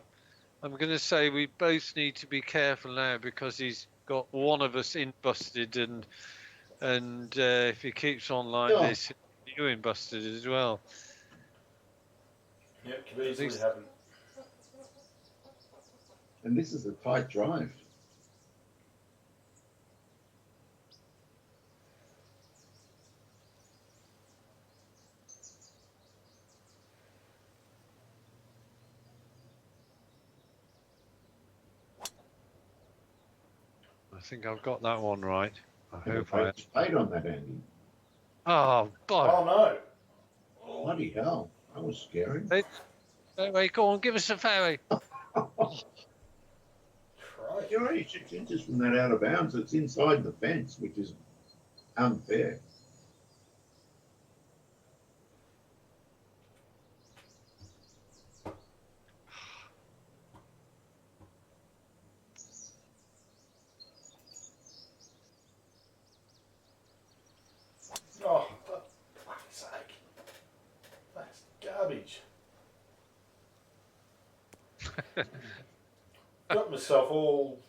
going to say we both need to be careful now because he's got one of us in busted, and if he keeps on like Yeah. this, you in busted as well. Yep, could easily least- happen. And this is a tight drive. I think I've got that one right. I And hope I I. played on that, Andy. Oh, boy. Oh no. Bloody hell. That was scary. Fairway, go on, give us a fairway. Christ. You're only 6 inches from that out of bounds. It's inside the fence, which is unfair. Oh, for fuck's sake. That's garbage. Got myself all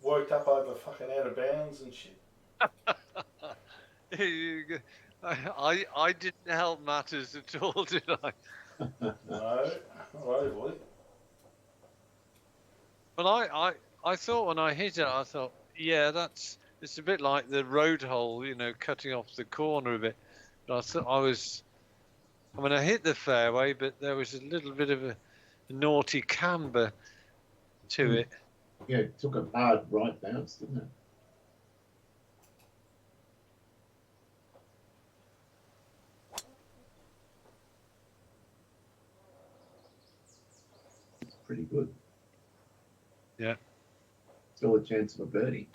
worked up over fucking out of bounds and shit. I didn't help matters at all, did I? No, not overly. But I thought when I hit it, I thought, Yeah, it's a bit like the road hole, you know, cutting off the corner a bit. But I thought I hit the fairway, but there was a little bit of a naughty camber to it. Yeah, it took a hard right bounce, didn't it? Pretty good. Yeah. Still a chance of a birdie.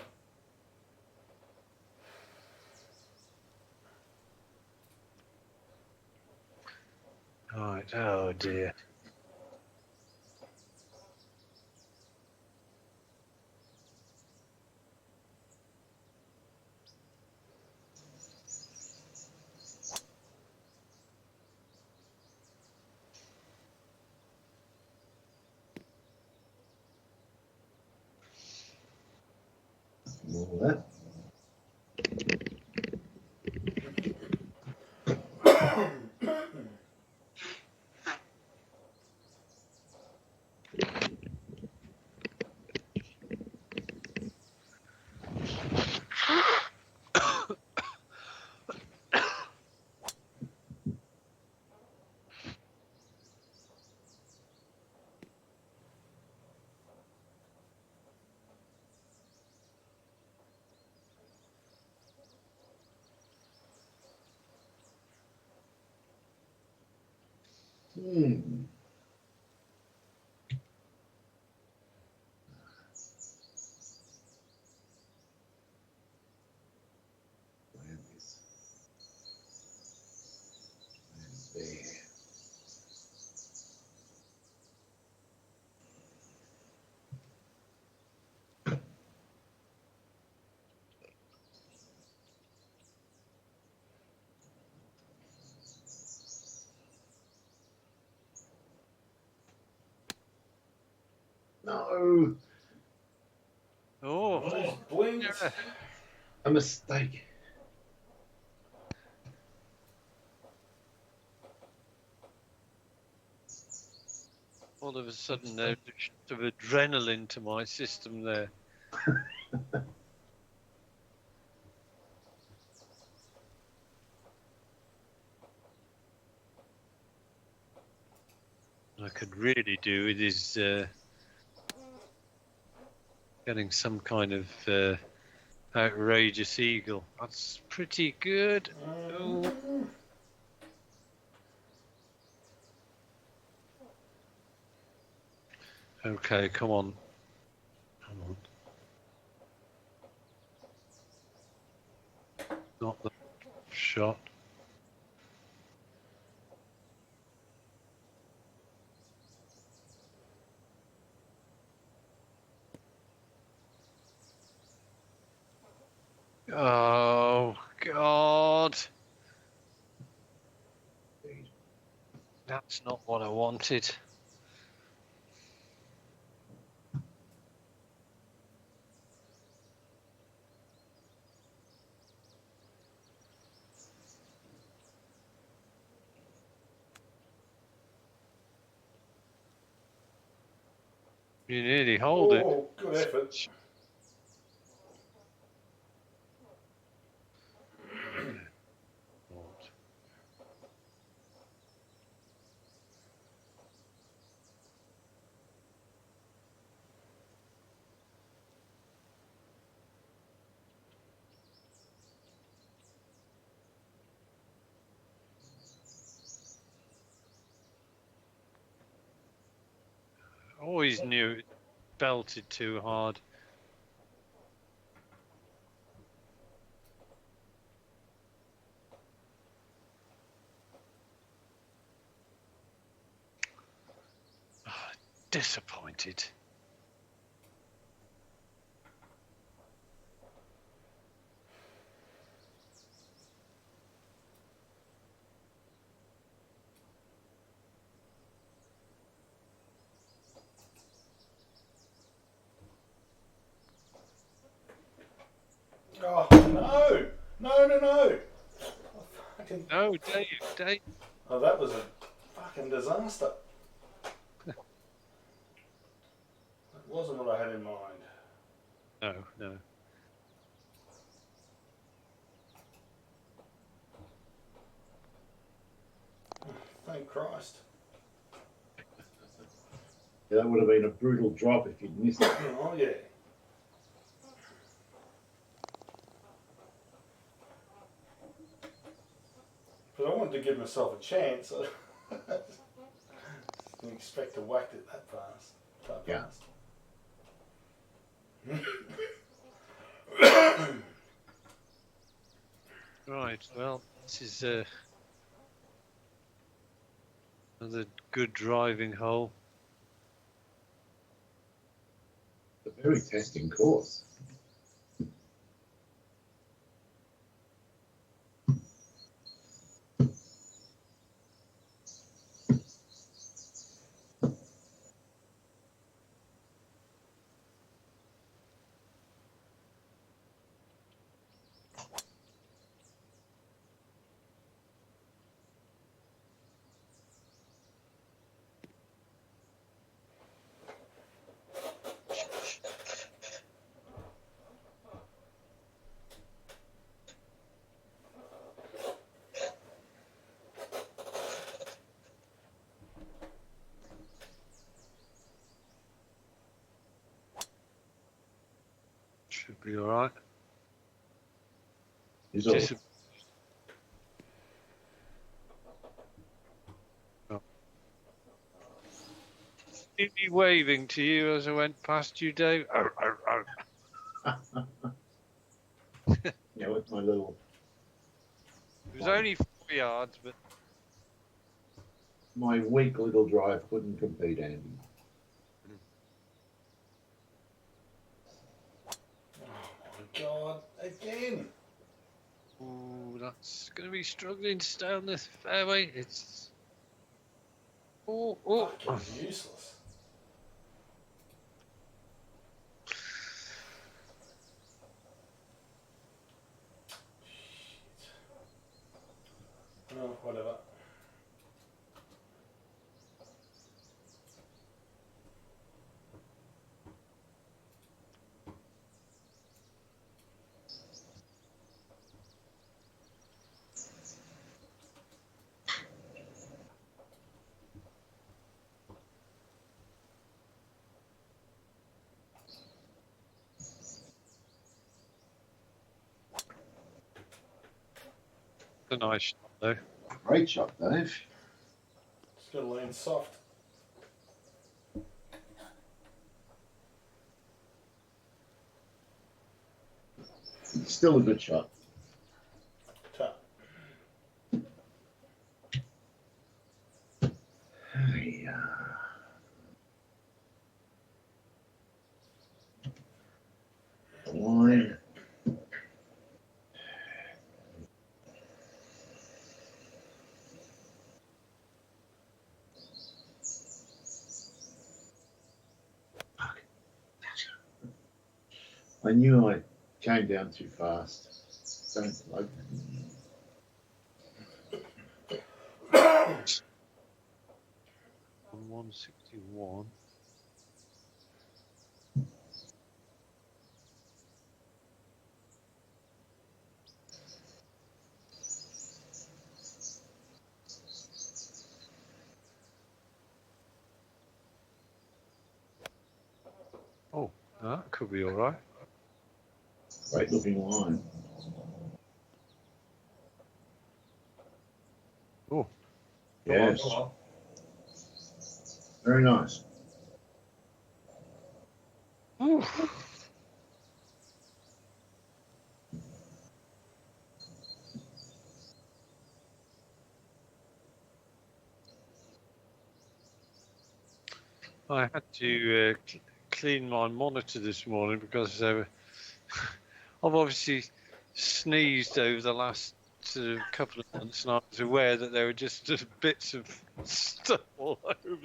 Right. Oh dear. More of that. Hmm. Land this. Land there. No, Oh. He's blinked. Yeah. a mistake. All of a sudden, there's a shot of adrenaline to my system there. I could really do with is getting some kind of outrageous eagle. That's pretty good. Oh. Okay, come on. Come on. Not the shot. Oh, God. That's not what I wanted. You nearly hold it. Oh, good effort. Always knew it belted too hard. Ah, disappointed. Oh, no! No, no, no! Fucking... No, Dave. Oh, that was a fucking disaster. That wasn't what I had in mind. No. Thank Christ. Yeah, that would have been a brutal drop if you'd missed it. Oh, yeah. But I wanted to give myself a chance. I didn't expect to whack it that fast. That Yeah. fast. Right. Well, this is another good driving hole. It's a very testing course. Should be all right. Is all. Just me waving to you as I went past you, Dave. Arr, arr, arr. Yeah, with my little, It was only 4 yards, but my weak little drive couldn't compete, Andy. Oh my God! Again. ooh, that's going to be struggling to stay on this fairway. It's oh. Fucking useless. Shit. Oh, whatever. A nice shot, though. Great shot, Dave. Just gotta land soft. Still a good shot. Tap. Yeah. Line. I knew I came down too fast. Don't like. On 161. Oh, that could be all right. Great looking line. Oh, Yes. Come on. Very nice. ooh. I had to clean my monitor this morning because I've obviously sneezed over the last couple of months, and I was aware that there were just bits of stuff all over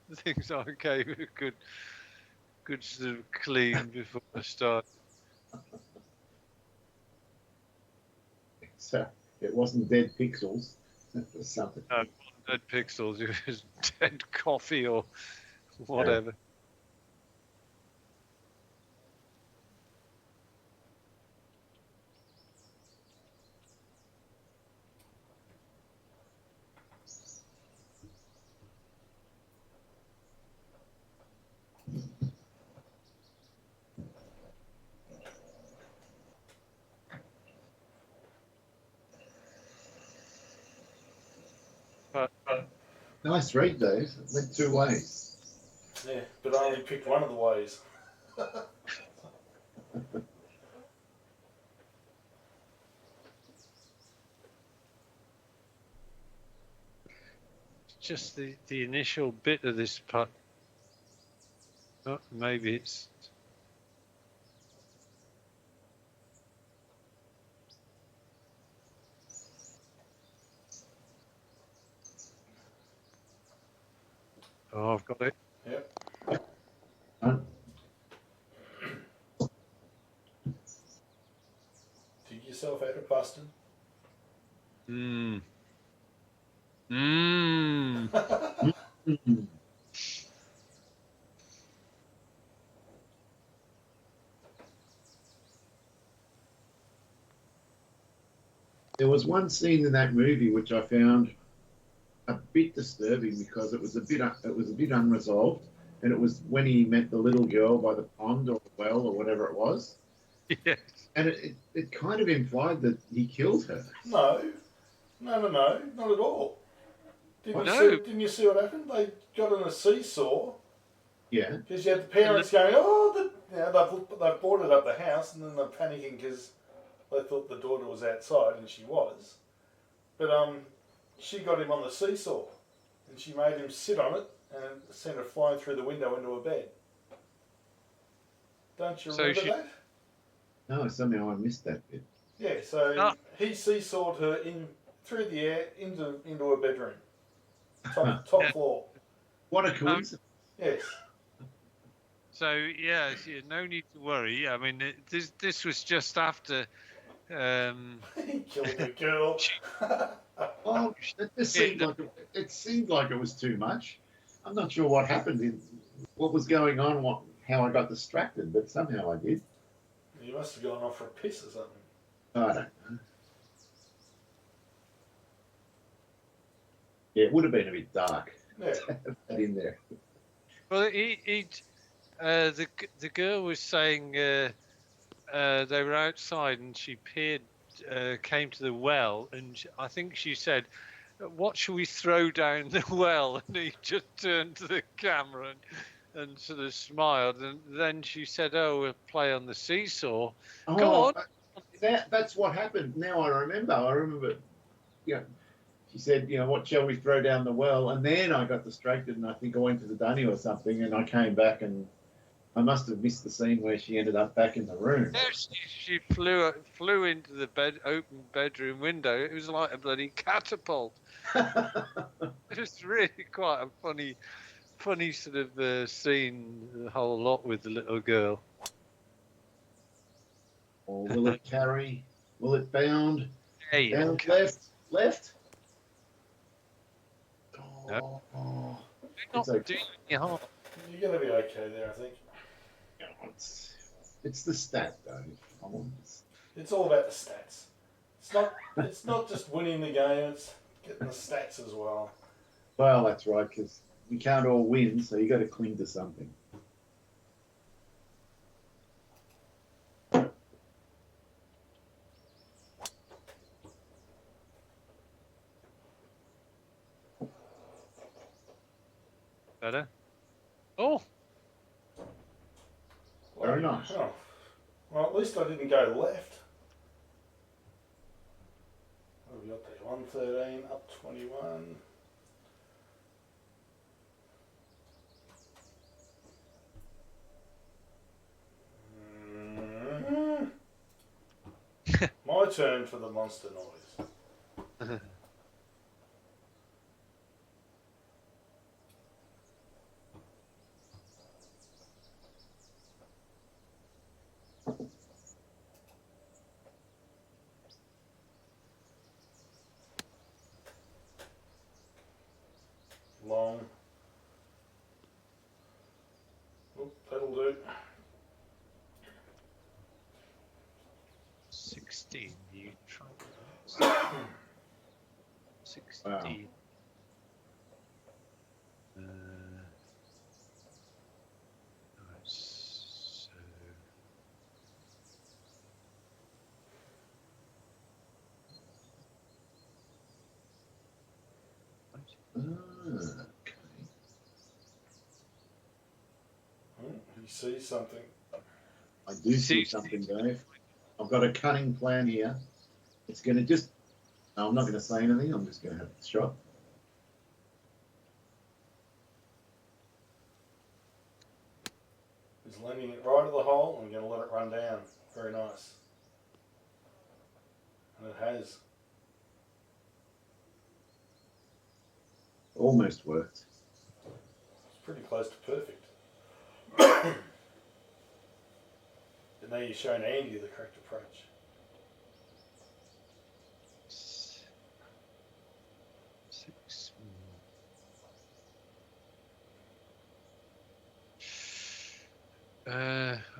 the things I gave it a good sort of clean before I start. So it wasn't dead pixels. It was something. No, it wasn't dead pixels. It was dead coffee or whatever. Nice read, Dave. It went two ways. Yeah, but I only picked one of the ways. Just the initial bit of this putt. Oh, maybe it's. Oh, I've got it. Yep. Huh? Dig yourself out of busting. Hmm. There was one scene in that movie which I found a bit disturbing because it was a bit unresolved, and it was when he met the little girl by the pond or the well or whatever it was, Yes. and it kind of implied that he killed her. No, not at all. No. Didn't you see what happened? They got on a seesaw Yeah. because you had the parents going, they've boarded up the house, and then they're panicking because they thought the daughter was outside, and she was. But she got him on the seesaw, and she made him sit on it and sent her flying through the window into a bed. Don't you remember that? No, somehow I missed that bit. Yeah, so he seesawed her through the air into her bedroom, top floor. What a coincidence! Yes. So yeah, no need to worry. I mean, this was just after. He killed the girl. Oh, it seemed like it was too much. I'm not sure what happened, what was going on, how I got distracted, but somehow I did. You must have gone off for a piss or something. I don't know. Yeah, it would have been a bit dark. Yeah. To have that in there. Well, the girl was saying they were outside and she came to the well, and I think she said, "What shall we throw down the well?" And he just turned to the camera and sort of smiled, and then she said, "Oh, we'll play on the seesaw." Go on. That's what happened. Now I remember. Yeah. She said, what shall we throw down the well? And then I got distracted, and I think I went to the dunny or something, and I came back, and I must have missed the scene where she ended up back in the room. She flew into the open bedroom window. It was like a bloody catapult. It was really quite a funny sort of scene, the whole lot with the little girl. Or will it carry? Will it bound? Hey, Bound okay. left. No. Oh, Not okay. doing any harm. You're going to be okay there, I think. It's the stat, though. It's all about the stats. It's not just winning the game, it's getting the stats as well. Well, that's right, because we can't all win, so you got to cling to something. Better. Oh. Very nice. Oh. Well, at least I didn't go left. What have we got there? 113, up 21. My turn for the monster noise. Long. Oop, that'll do. 16. You try. 16. Wow. So. Okay. You see something. I do see something, Dave. I've got a cunning plan here. It's going to just. No, I'm not going to say anything. I'm just going to have the shot. He's landing it right at the hole and we're going to let it run down. Very nice. And it has. Almost worked. It's pretty close to perfect. But now you're showing Andy the correct approach. Six.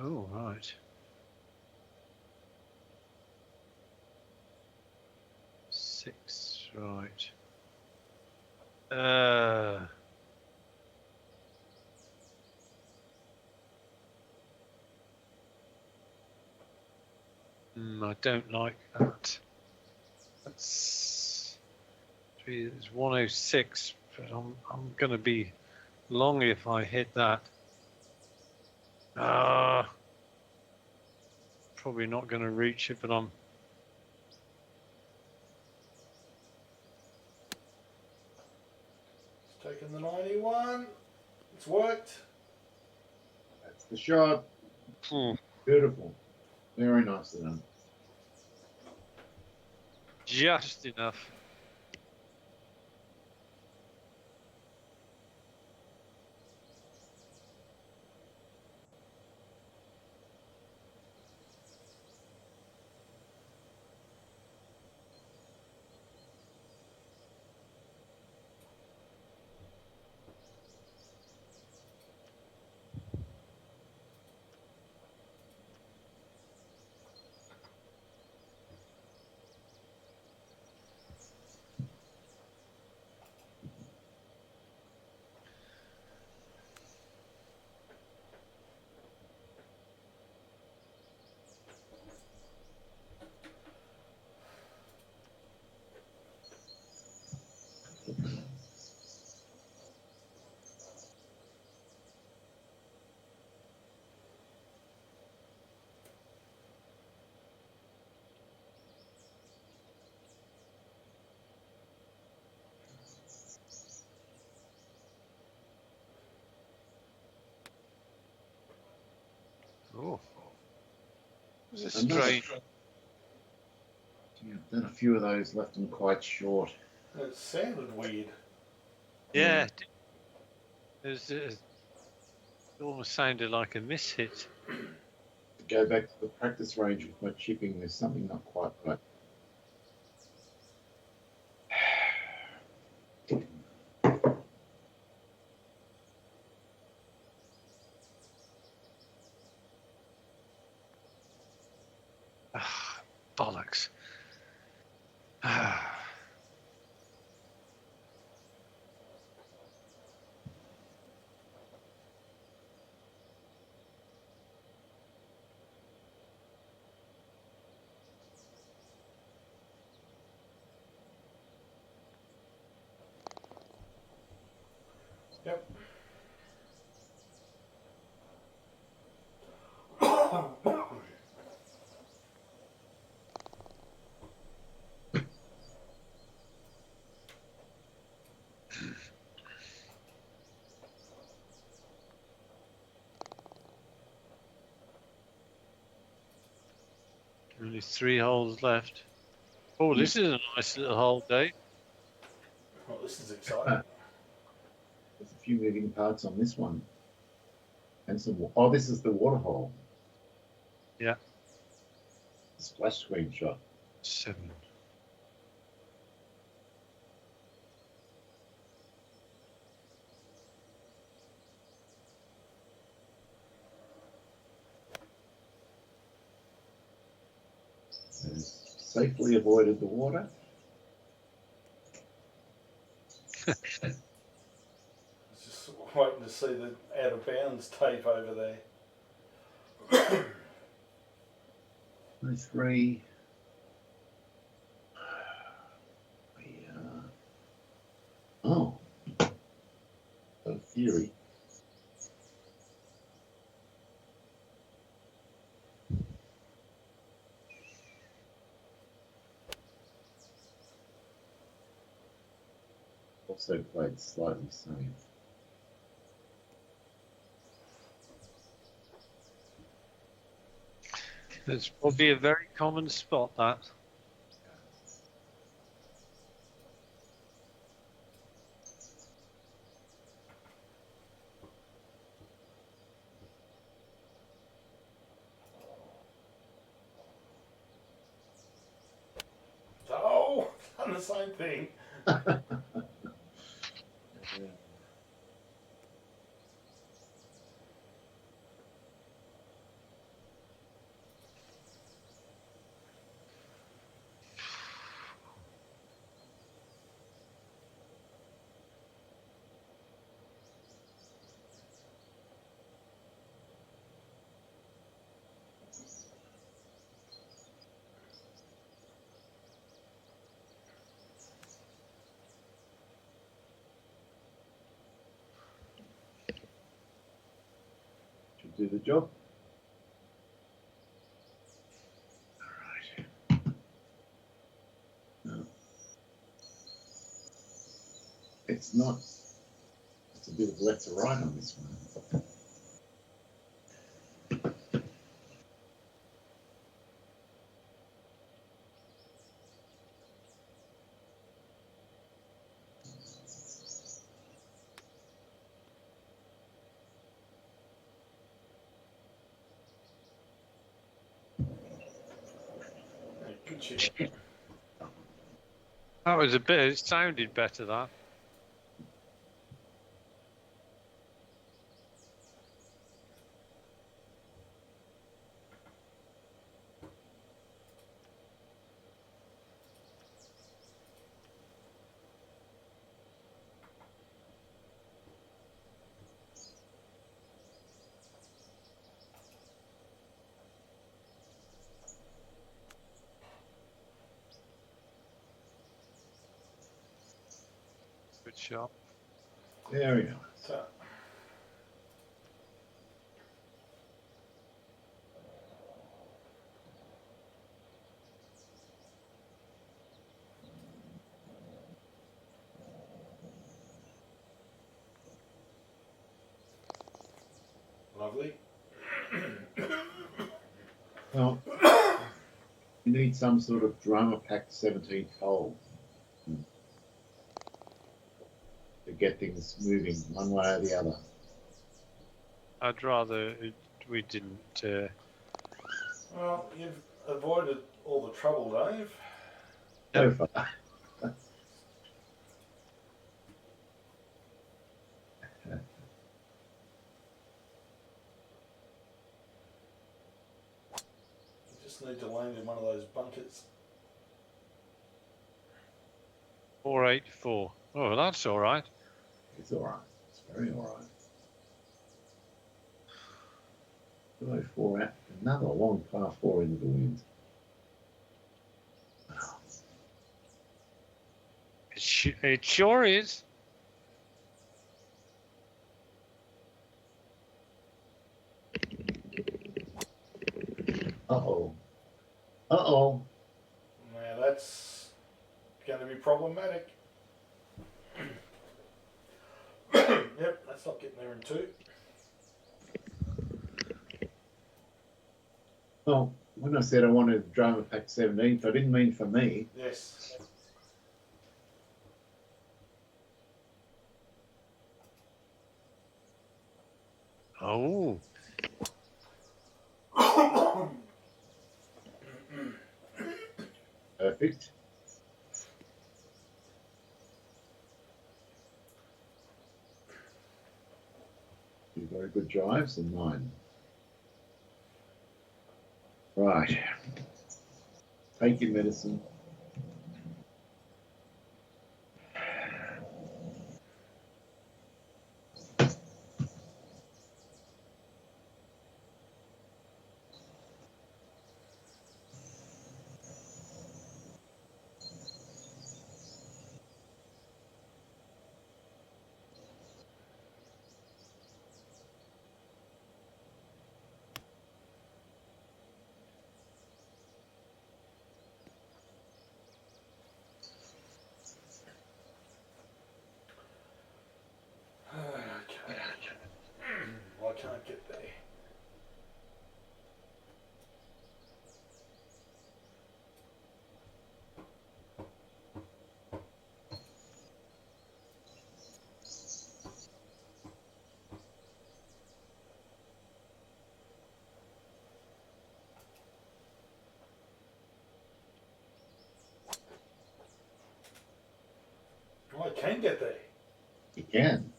Oh, right. 6, right. I don't like that. That's it's 106, but I'm going to be long if I hit that. Probably not going to reach it, but I'm. It's taken the 91. It's worked. That's the shot. Hmm. Beautiful. Very nicely done. Just enough. Oh, this is strange. Yeah, I've done a few of those, left them quite short. It sounded weird. Yeah, it almost sounded like a mishit. To go back to the practice range with my chipping, there's something not quite right. Bollocks. Yep. Only 3 holes left. Oh, this is a nice little hole, Dave. Well, this is exciting. There's a few moving parts on this one. And some. Oh, this is the water hole. Yeah. Splash screen shot. 7. Safely avoided the water. Just waiting to see the out of bounds tape over there. 3. Oh, theory. Also played slightly safe. It's probably a very common spot, that. Oh, done the same thing. Should do the job. All right. No. It's not. It's a bit of left to right on this one. Good chip. That was a bit. It sounded better, that. Good shot. There we are. So, lovely. Well, you need some sort of drama-packed 17th hole to get things moving one way or the other. I'd rather we didn't. Well, you've avoided all the trouble, Dave. So far. You just need to land in one of those bunkers. 484. Oh, that's all right. It's all right. It's very all right. 204 out. Another long par 4 into the wind. It sure is. Uh-oh. Uh-oh. Now that's going to be problematic. Yep, that's not getting there in two. Well, when I said I wanted drama pack 17th, I didn't mean for me. Yes. Oh, Perfect. Two very good drives and 9. Right. Take your medicine. can get there. You can.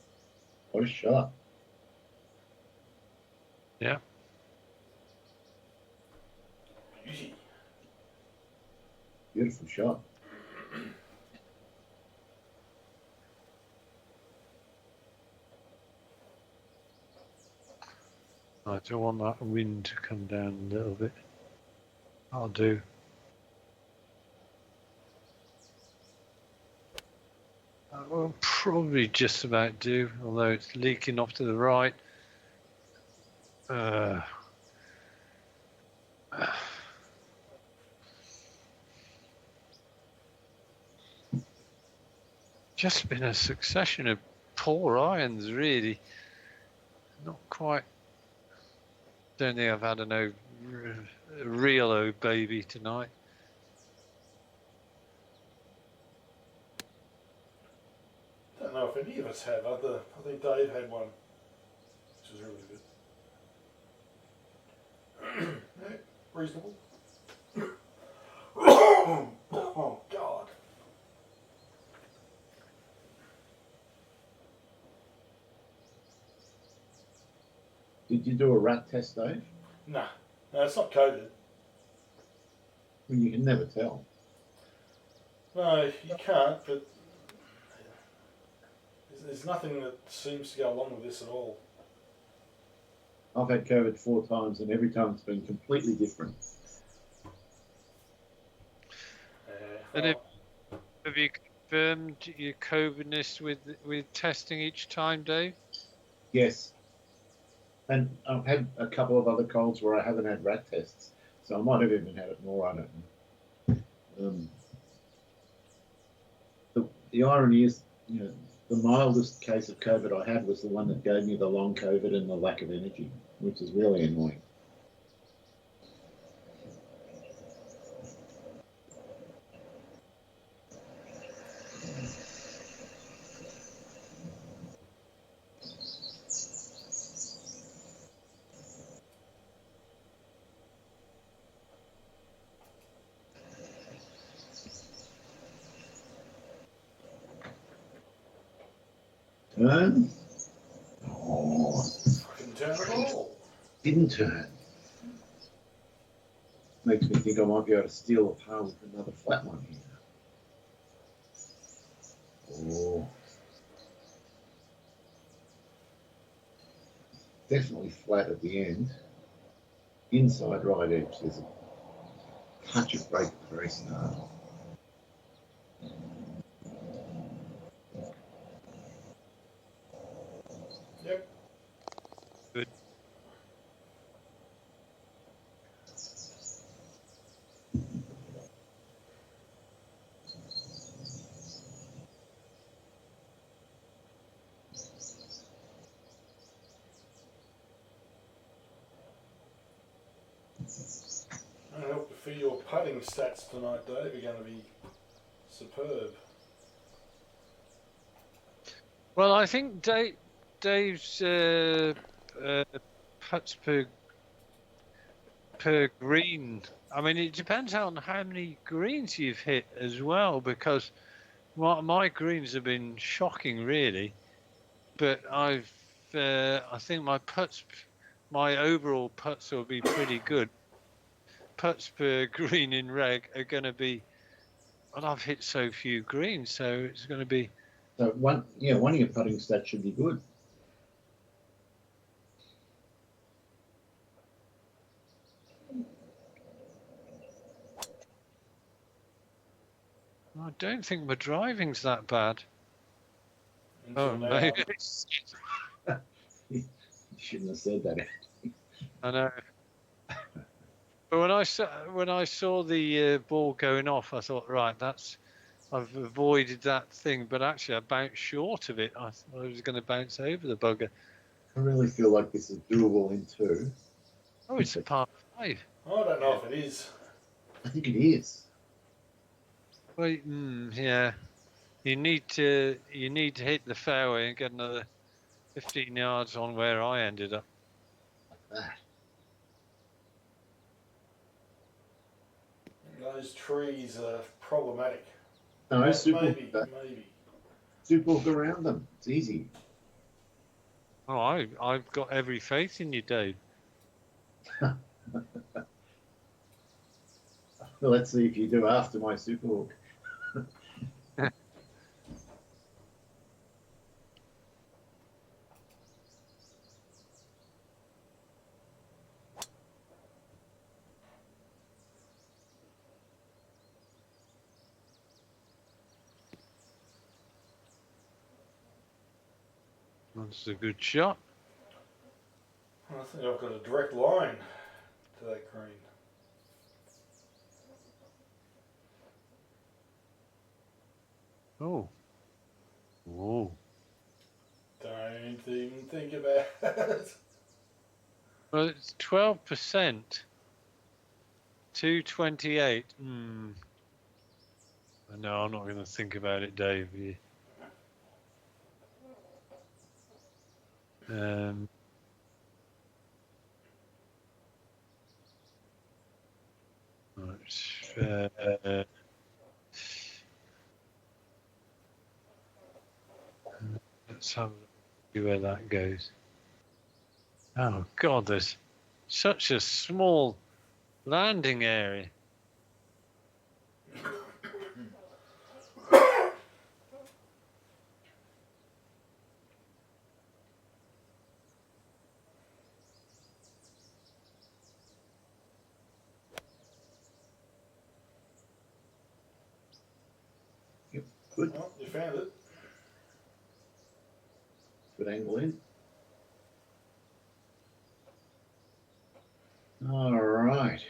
What a shot. Beauty. Beautiful shot. I don't want that wind to come down a little bit. I'll do. Will probably just about do, although it's leaking off to the right. Just been a succession of poor irons, really. Not quite. Don't think I've had a real old baby tonight. Don't know if any of us have. I think Dave had one, which is really good. Yeah, reasonable. Oh God. Did you do a rat test, Dave? Nah, no, it's not COVID. I mean, you can never tell. No, you can't. But there's nothing that seems to go along with this at all. I've had COVID 4 times, and every time it's been completely different. And have you confirmed your COVIDness with testing each time, Dave? Yes. And I've had a couple of other colds where I haven't had rat tests, so I might have even had it more. I don't know. The irony is, the mildest case of COVID I had was the one that gave me the long COVID and the lack of energy, which is really annoying. Turn. Oh, Fucking turn it all. didn't turn. Makes me think I might be able to steal a par with another flat one here. Oh. Definitely flat at the end. Inside right edge, there's a touch of break at the very start. Yep. Good. I hope for your putting stats tonight, Dave, are going to be superb. Well, I think Dave's putts per green. I mean, it depends on how many greens you've hit as well, because my greens have been shocking, really. But I think my overall putts will be pretty good. Putts per green in reg are going to be. Well, I've hit so few greens, so it's going to be. So one of your putting stats should be good. I don't think my driving's that bad. Until now. Maybe. You shouldn't have said that. I know. But when I saw the ball going off, I thought, right, I've avoided that thing. But actually, I bounced short of it. I thought I was going to bounce over the bugger. I really feel like this is doable in 2. Oh, it's a par 5. I don't know if it is. I think it is. Well, yeah. You need to hit the fairway and get another 15 yards on where I ended up. That. Those trees are problematic. No, super. Maybe. super hook around them. It's easy. Oh, I've got every faith in you, Dave. Well, let's see if you do after my super hook. That's a good shot. I think I've got a direct line to that green. Oh. Whoa. Don't even think about it. Well, it's 12%. 228. No, I'm not going to think about it, Dave. Let's have a see where that goes. Oh God, there's such a small landing area. Good. Oh, you found it. Good angle in. All right.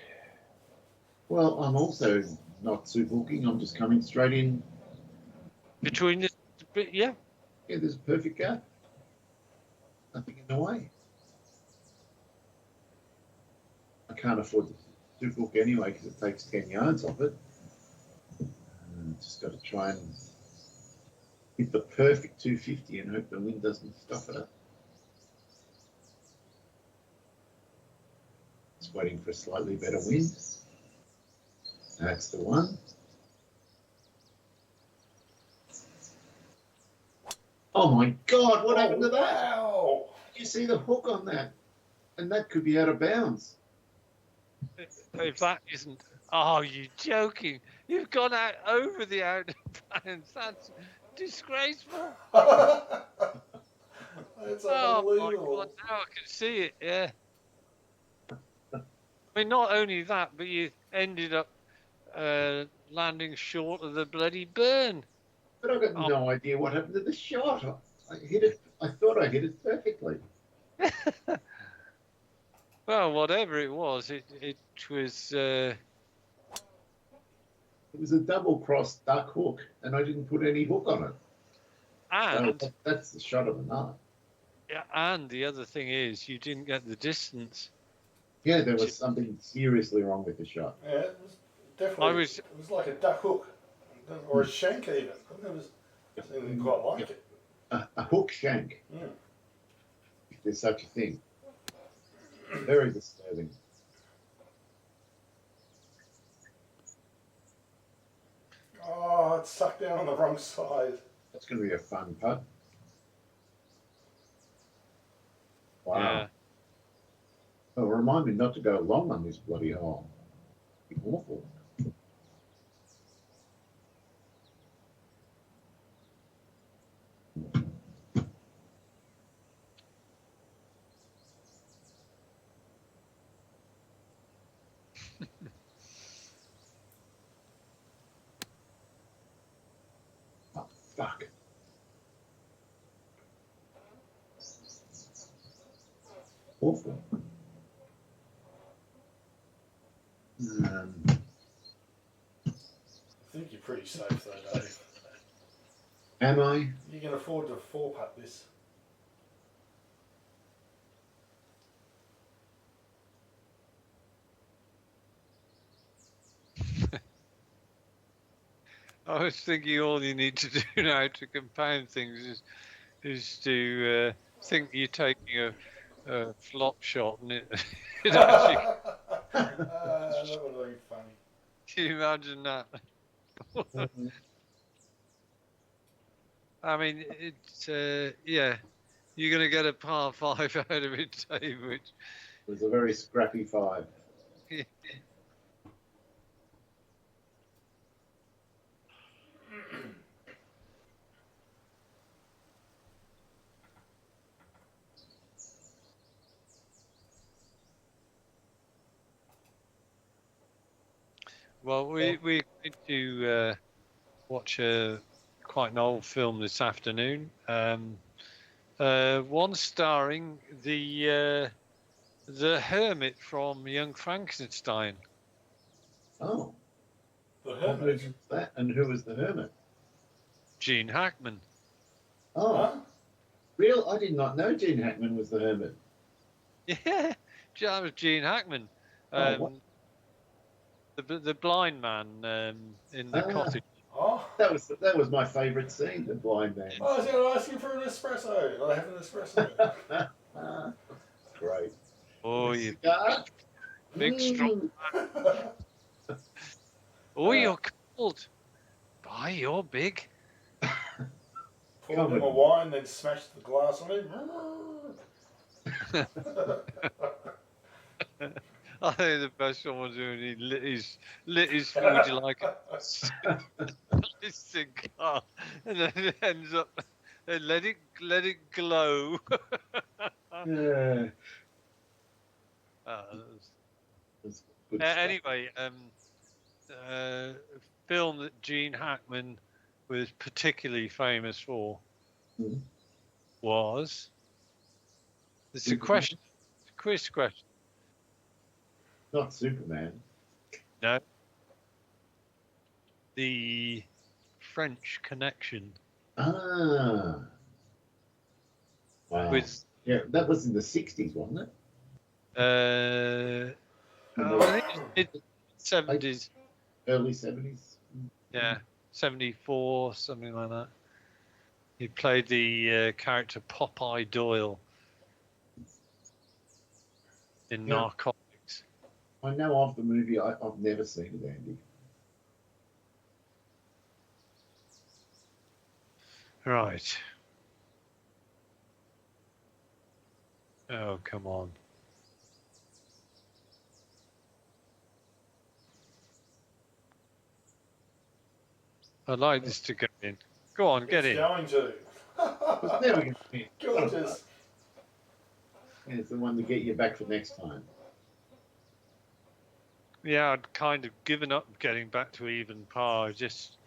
Well, I'm also not super hooking. I'm just coming straight in. Between the, yeah. Yeah, there's a perfect gap. Nothing in the way. I can't afford to super hook anyway because it takes 10 yards off it. Just got to try and hit the perfect 250 and hope the wind doesn't stuff it up. Just waiting for a slightly better wind. That's the one. Oh my God, what happened to that? Wow! Did you see the hook on that? And that could be out of bounds. If that isn't, oh, you're joking. You've gone out over the out of bounds. That's disgraceful. That's Oh my unbelievable. God, now I can see it, yeah. I mean, not only that, but you ended up landing short of the bloody burn. But I've got no idea what happened to the shot. I hit it. I thought I hit it perfectly. Well, whatever it was, it was. It was a double cross duck hook, and I didn't put any hook on it. And So that's the shot of the night. yeah, and the other thing is, you didn't get the distance. Yeah, there was something seriously wrong with the shot. Yeah, it was definitely. It was like a duck hook, or a shank even. I've never seen anything quite like it. A hook shank, Mm. if there's such a thing. Very disturbing. Oh, it's sucked down on the wrong side. That's going to be a fun putt. Wow. Yeah. Well, remind me not to go long on this bloody hole. It's awful. Oh, fuck. Awful. I think you're pretty safe though, Dave. Am I? You can afford to four-putt this. I was thinking all you need to do now to compound things is to think you're taking a flop shot and it actually. That would have been funny. Can you imagine that? I mean, it's yeah, you're going to get a par 5 out of it, Dave, which It was a very scrappy 5. well, we're going to watch quite an old film this afternoon. One starring the hermit from Young Frankenstein. Oh, The what Hermit. movie was that? And who was the hermit? Gene Hackman. Oh, Huh? real? I did not know Gene Hackman was the hermit. Yeah, that was Gene Hackman. Oh, what? The blind man in the Ah. cottage. Oh. That was my favourite scene, the blind man. I was going to ask you for an espresso. I have an espresso. Ah, great. Oh, A you cigar? big strong. Oh, you're cold. Boy, you're big. Poured him a wine, then smashed the glass on him. I think the best one was when he lit his food like a cigar, and then it ends up and let it glow. Yeah. That's Good stuff. anyway, film that Gene Hackman was particularly famous for Mhm. was. It's a Superman? question, it's a quiz question. Not Superman. No. The French Connection Ah. Wow. with Yeah, that was in the 60s, wasn't it? I think it's 70s. Early 70s. Yeah, 74, something like that. He played the character Popeye Doyle in Yeah. Narcotics. I know of the movie. I've never seen it, Andy. Right. Oh, come on. I'd like this to go in. Go on, get It's in. going to. It's never going to be. Gorgeous. It's the one to get you back for next time. Yeah, I'd kind of given up getting back to even par. It's just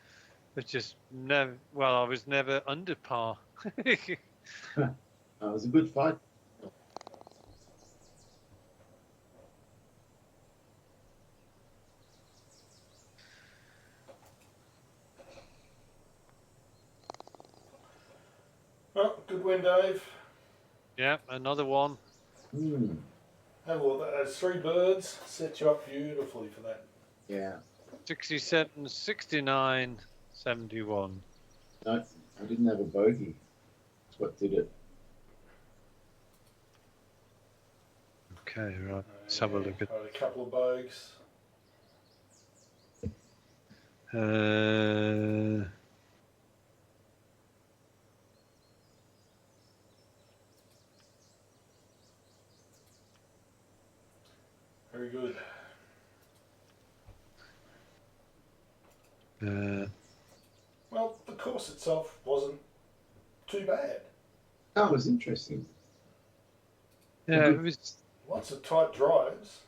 never. Well, I was never under par. It was a good fight. Oh, good win, Dave. Yeah, another one. Hmm. Have a look. Those 3 birds set you up beautifully for that. Yeah. 67, 69, 71. No, I didn't have a bogey. That's what did it. Okay, right. Let's have a look at. I had a couple of bogues. Very good. Well, the course itself wasn't too bad. That was interesting. Yeah, it was. Lots of tight drives.